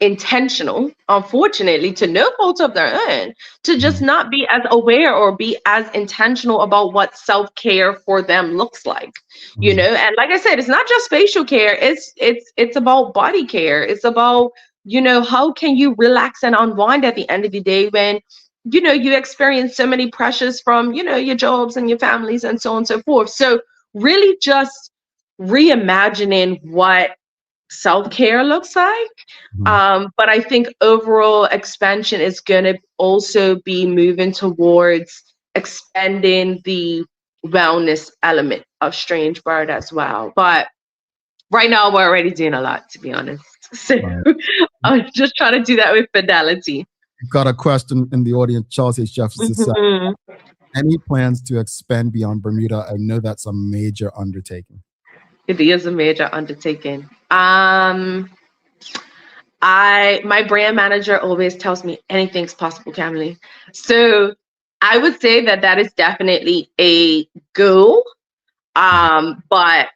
intentional, unfortunately, to no fault of their own, to just not be as aware or be as intentional about what self-care for them looks like, and like I said, it's not just facial care, it's about body care. It's about, how can you relax and unwind at the end of the day when you experience so many pressures from, your jobs and your families and so on and so forth. So really just reimagining what self-care looks like. But I think overall expansion is going to also be moving towards expanding the wellness element of Strange Bird as well. But right now we're already doing a lot, to be honest. So I'm just trying to do that with fidelity. Got a question in the audience. Charles H. Jefferson said, any plans to expand beyond Bermuda? I know that's a major undertaking. It is a major undertaking. My brand manager always tells me anything's possible, Camily. So I would say that is definitely a goal. But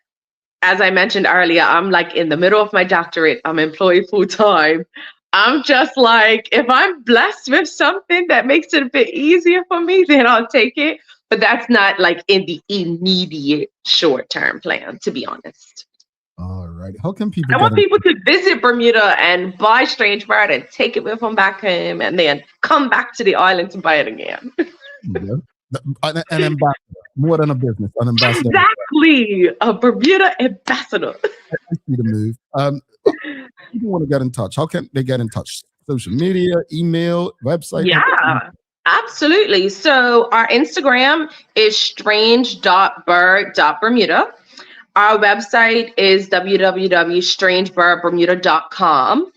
as I mentioned earlier, I'm like in the middle of my doctorate. I'm employed full time. I'm just like, if I'm blessed with something that makes it a bit easier for me, then I'll take it. But that's not like in the immediate short-term plan, to be honest. All right. How can people? I want people to visit Bermuda and buy Strange Bird and take it with them back home, and then come back to the island to buy it again. An ambassador, more than a business, an ambassador. Exactly, a Bermuda ambassador. I see the move. People want to get in touch. How can they get in touch? Social media, email, website? Yeah, absolutely. So our Instagram is strange.bird.bermuda. Our website is www.strangebirdbermuda.com.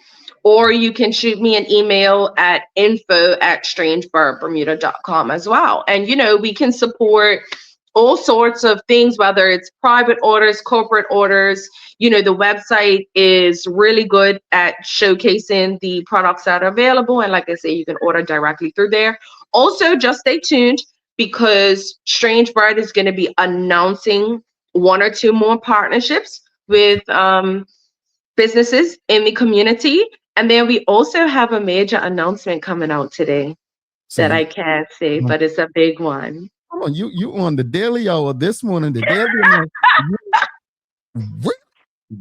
Or you can shoot me an email at info@strangebirdbermuda.com as well. And, we can support all sorts of things, whether it's private orders, corporate orders. The website is really good at showcasing the products that are available. And like I say, you can order directly through there. Also, just stay tuned because Strange Bird is going to be announcing 1 or 2 more partnerships with businesses in the community. And then we also have a major announcement coming out today that I can't say, but it's a big one. Come on, you on the Daily Hour this morning, the Daily Hour.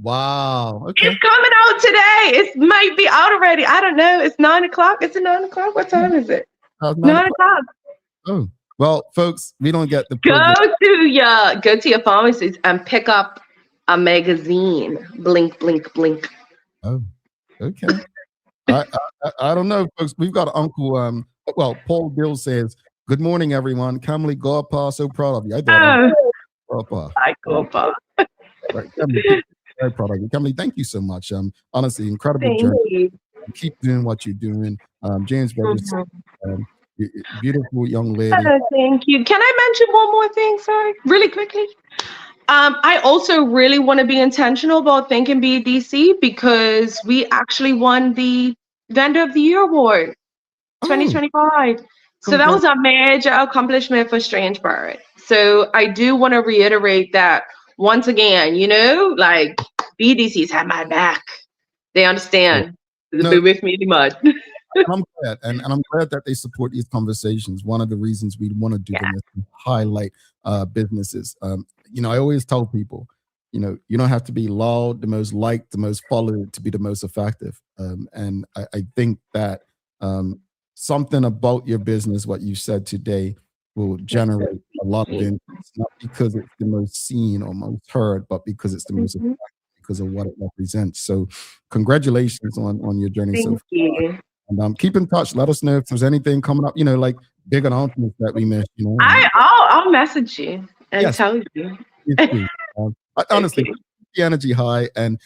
Wow. Okay. It's coming out today. It might be out already. I don't know. It's 9 o'clock. Is it 9 o'clock? What time is it? 9 o'clock. Oh, well, folks, we don't get the go to your pharmacies and pick up a magazine. Blink, blink, blink. Oh, okay. I don't know, folks. We've got Uncle. Paul Bill says, "Good morning, everyone. Camily Gorpa, so proud of you." I thought, Gorpa. Hi, Gorpa. Right, Camily, very proud of you, Camily. Thank you so much. Honestly, incredible journey. Keep doing what you're doing. James Rogers, beautiful young lady. Thank you. Can I mention one more thing? Sorry, really quickly. I also really want to be intentional about thanking BEDC because we actually won the Vendor of the Year Award 2025. So that was a major accomplishment for Strange Bird. So I do want to reiterate that once again, like BEDC's had my back. They understand. They'll be with me in the mud. I'm glad, and I'm glad that they support these conversations. One of the reasons we want to do them is to highlight businesses. I always tell people, you don't have to be loud, the most liked, the most followed to be the most effective. And I think that something about your business, what you said today, will generate a lot of interest, not because it's the most seen or most heard, but because it's the most effective because of what it represents. So congratulations on your journey. Thank you. And keep in touch. Let us know if there's anything coming up, like big announcements that we missed. I'll message you and tell you. Honestly, keep the energy high, and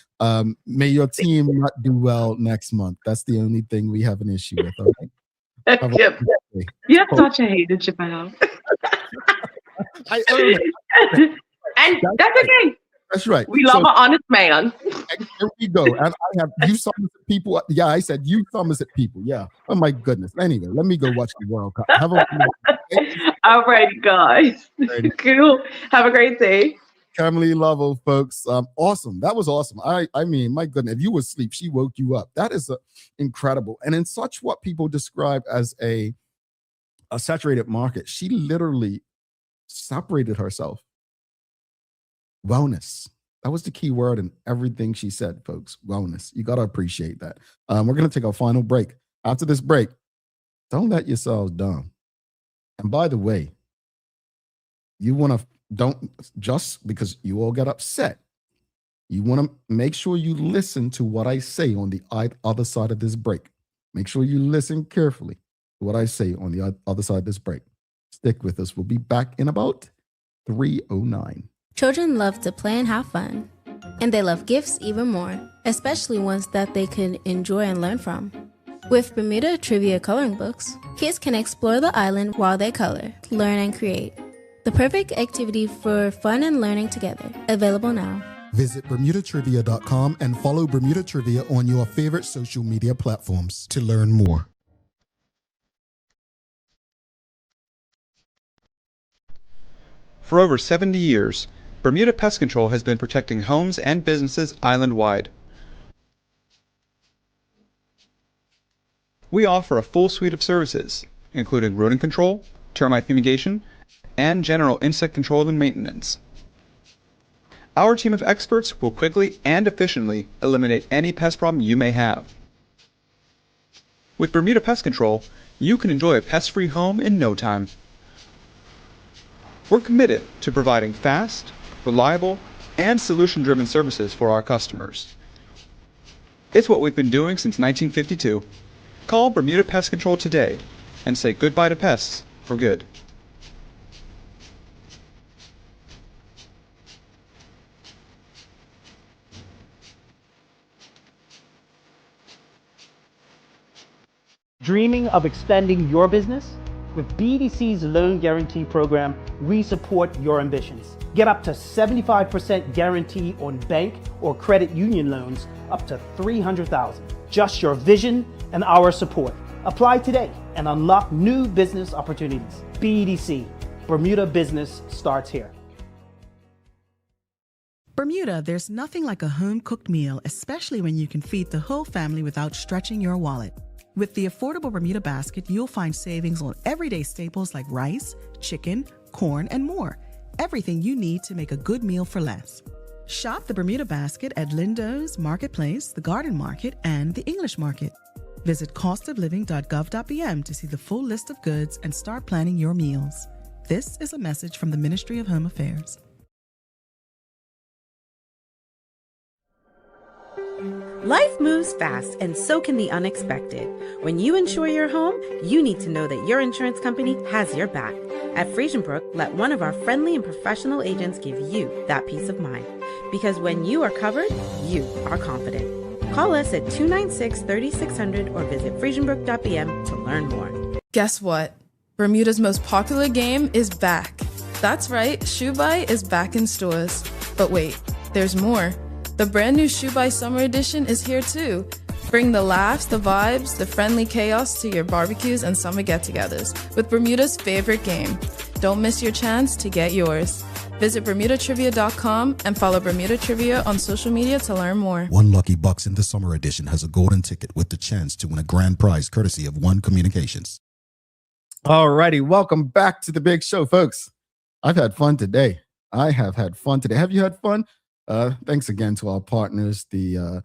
may your team not do well next month. That's the only thing we have an issue with. All right? You have such a hater, Chappelle. I own it. And that's okay. That's right. We love an honest man. Here we go. And I have you Somerset people. Yeah, I said you Somerset people. Yeah. Oh my goodness. Anyway, let me go watch the World Cup. All right, guys. Cool. Have a great day. Camily Lovell, folks. Awesome. That was awesome. I mean, my goodness, if you were asleep, she woke you up. That is incredible. And in such what people describe as a saturated market, she literally separated herself. Wellness. That was the key word in everything she said, folks. Wellness. You got to appreciate that. We're going to take our final break. After this break, Don't let yourselves down. And by the way, you want to, don't just because you all get upset, you want to make sure you listen to what I say on the other side of this break. Make sure you listen carefully to what I say on the other side of this break. Stick with us. We'll be back in about 3:09. Children love to play and have fun, and they love gifts even more, especially ones that they can enjoy and learn from. With Bermuda Trivia coloring books, kids can explore the island while they color, learn, and create. The perfect activity for fun and learning together. Available now. Visit BermudaTrivia.com and follow Bermuda Trivia on your favorite social media platforms to learn more. For over 70 years, Bermuda Pest Control has been protecting homes and businesses island-wide. We offer a full suite of services, including rodent control, termite fumigation, and general insect control and maintenance. Our team of experts will quickly and efficiently eliminate any pest problem you may have. With Bermuda Pest Control, you can enjoy a pest-free home in no time. We're committed to providing fast, reliable, and solution-driven services for our customers. It's what we've been doing since 1952. Call Bermuda Pest Control today and say goodbye to pests for good. Dreaming of expanding your business? With BEDC's Loan Guarantee Program, we support your ambitions. Get up to 75% guarantee on bank or credit union loans up to $300,000. Just your vision and our support. Apply today and unlock new business opportunities. BEDC, Bermuda Business starts here. Bermuda, there's nothing like a home-cooked meal, especially when you can feed the whole family without stretching your wallet. With the affordable Bermuda basket, you'll find savings on everyday staples like rice, chicken, corn, and more. Everything you need to make a good meal for less. Shop the Bermuda basket at Lindo's, Marketplace, the Garden Market, and the English Market. Visit costofliving.gov.bm to see the full list of goods and start planning your meals. This is a message from the Ministry of Home Affairs. Life moves fast, and so can the unexpected. When you insure your home, you need to know that your insurance company has your back. At Friesenbrook, let one of our friendly and professional agents give you that peace of mind. Because when you are covered, you are confident. Call us at 296-3600 or visit friesenbrook.bm to learn more. Guess what? Bermuda's most popular game is back. That's right, Shoe Buy is back in stores. But wait, there's more. The brand new Shoe Buy Summer Edition is here too. Bring the laughs, the vibes, the friendly chaos to your barbecues and summer get-togethers with Bermuda's favorite game. Don't miss your chance to get yours. Visit BermudaTrivia.com and follow Bermuda Trivia on social media to learn more. One lucky box in the summer edition has a golden ticket with the chance to win a grand prize courtesy of One Communications. All righty, welcome back to the big show, folks. I've had fun today. Have you had fun? Thanks again to our partners, the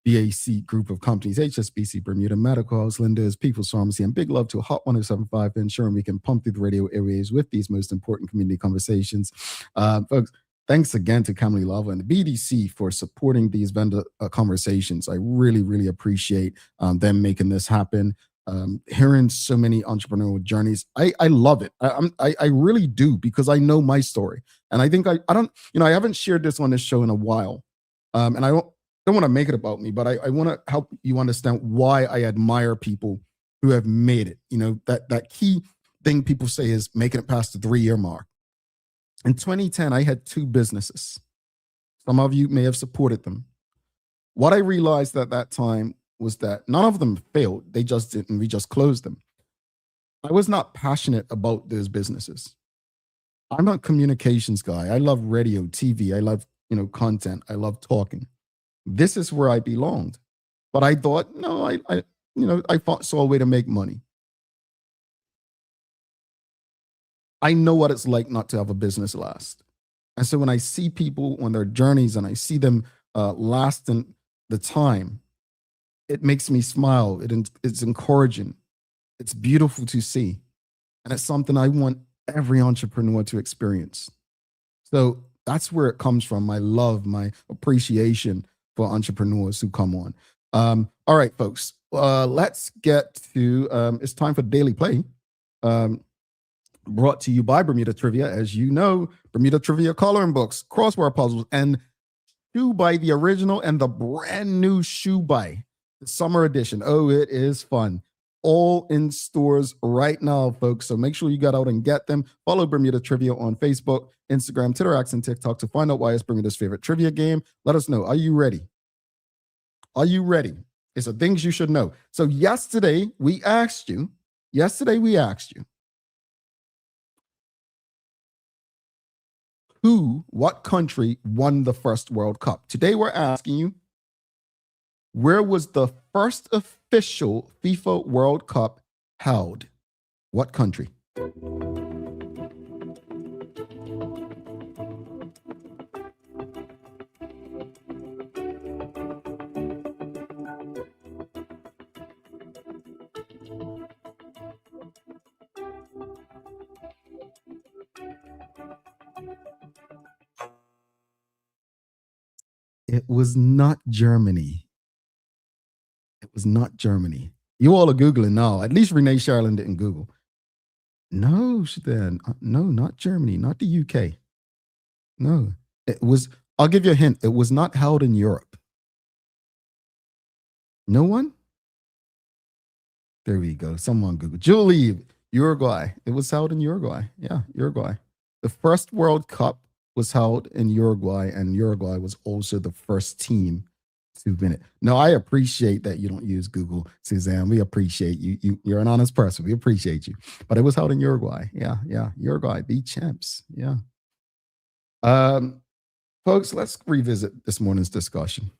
BAC group of companies, HSBC, Bermuda Medical House, Linda's, People's Pharmacy, and big love to Hot 107.5 for ensuring we can pump through the radio airwaves with these most important community conversations. Folks, thanks again to Camily Lovell and the BDC for supporting these vendor conversations. I really, really appreciate them making this happen. Hearing so many entrepreneurial journeys, I love it. I really do, because I know my story, and I think I haven't shared this on this show in a while, and I don't want to make it about me, but I want to help you understand why I admire people who have made it. You know, that key thing people say is making it past the 3-year mark. In 2010, I had 2 businesses. Some of you may have supported them. What I realized at that time was that none of them failed. They just didn't. We just closed them. I was not passionate about those businesses. I'm a communications guy. I love radio, TV. I love, content. I love talking. This is where I belonged. But I thought, no, I saw a way to make money. I know what it's like not to have a business last. And so when I see people on their journeys and I see them lasting the time, it makes me smile. It's encouraging. It's beautiful to see. And it's something I want every entrepreneur to experience. So that's where it comes from. My love, my appreciation for entrepreneurs who come on. All right, folks, let's get to, it's time for Daily Play. Brought to you by Bermuda Trivia. As you know, Bermuda Trivia coloring books, crossword puzzles, and Shoe by the original and the brand new Shoe by the summer edition. Oh, it is fun. All in stores right now, folks. So make sure you get out and get them. Follow Bermuda Trivia on Facebook, Instagram, Twitter, X, and TikTok to find out why it's Bermuda's favorite trivia game. Let us know. Are you ready? Are you ready? It's the things you should know. So yesterday we asked you, what country won the first World Cup? Today we're asking you, where was the first official FIFA World Cup held? What country? It was not Germany. It was not Germany. You all are Googling now. At least Renee Sherlin didn't Google. No, then. No, not Germany, not the UK. No, it was, I'll give you a hint. It was not held in Europe. No one? There we go. Someone Google. Julie, Uruguay. It was held in Uruguay. Yeah, Uruguay. The first World Cup was held in Uruguay, and Uruguay was also the first team to win it. No, I appreciate that you don't use Google, Suzanne. We appreciate you. You're an honest person. We appreciate you. But it was held in Uruguay. Yeah. Uruguay, the champs. Yeah. Folks, let's revisit this morning's discussion.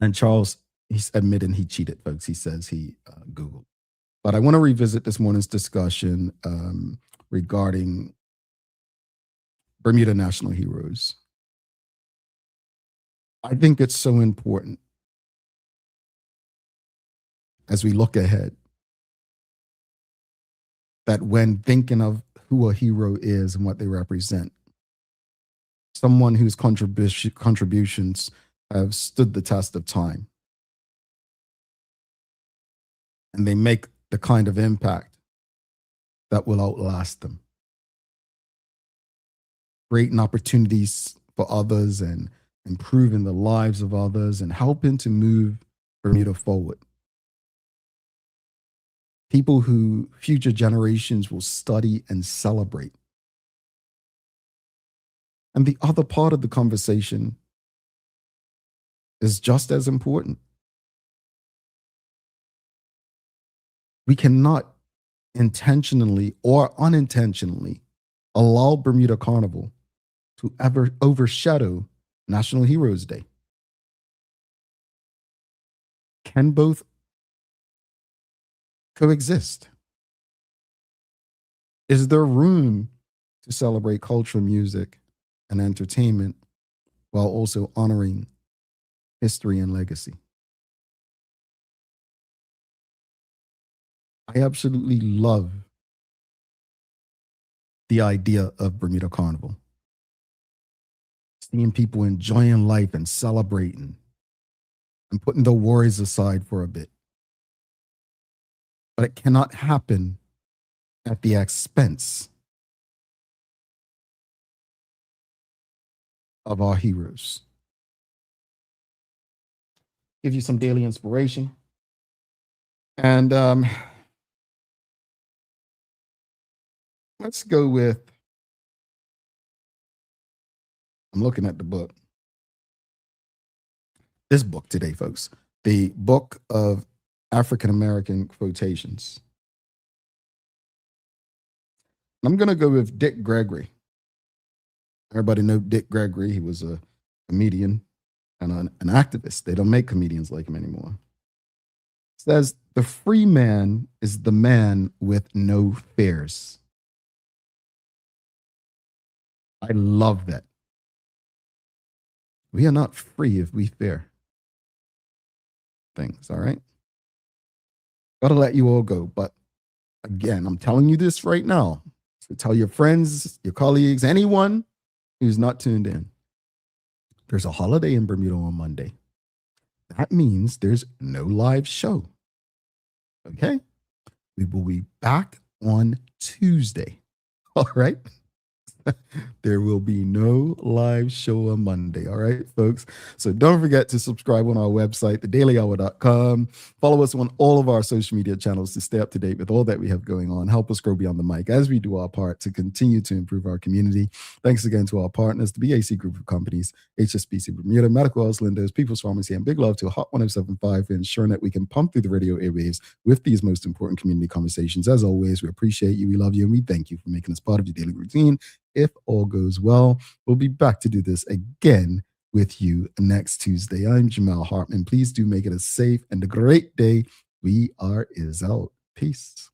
And Charles, he's admitting he cheated, folks. He says he Googled. But I want to revisit this morning's discussion regarding Bermuda National Heroes. I think it's so important as we look ahead that when thinking of who a hero is and what they represent, someone whose contributions have stood the test of time, and they make the kind of impact that will outlast them, creating opportunities for others and improving the lives of others and helping to move Bermuda forward. People who future generations will study and celebrate. And the other part of the conversation is just as important. We cannot intentionally or unintentionally allow Bermuda Carnival to ever overshadow National Heroes Day. Can both coexist? Is there room to celebrate culture, music, and entertainment while also honoring history and legacy? I absolutely love the idea of Bermuda Carnival. Seeing people enjoying life and celebrating and putting the worries aside for a bit. But it cannot happen at the expense of our heroes. Give you some daily inspiration. And let's go with, I'm looking at the book. This book today, folks. The Book of African American Quotations. I'm going to go with Dick Gregory. Everybody know Dick Gregory. He was a comedian and an activist. They don't make comedians like him anymore. It says, the free man is the man with no fears. I love that. We are not free if we fear things, all right? Gotta let you all go, but Again, I'm telling you this right now. So tell your friends, your colleagues, anyone who's not tuned in. There's a holiday in Bermuda on Monday. That means there's no live show. Okay? We will be back on Tuesday. All right? There will be no live show on Monday. All right, folks. So don't forget to subscribe on our website, thedailyhour.com. Follow us on all of our social media channels to stay up to date with all that we have going on. Help us grow beyond the mic as we do our part to continue to improve our community. Thanks again to our partners, the BAC Group of Companies, HSBC Bermuda, Medical House Lindos, People's Pharmacy, and big love to Hot 107.5 for ensuring that we can pump through the radio airwaves with these most important community conversations. As always, we appreciate you, we love you, and we thank you for making us part of your daily routine. If all goes well, we'll be back to do this again with you next Tuesday. I'm Jamal Hartman. Please do make it a safe and a great day. We are out. Peace.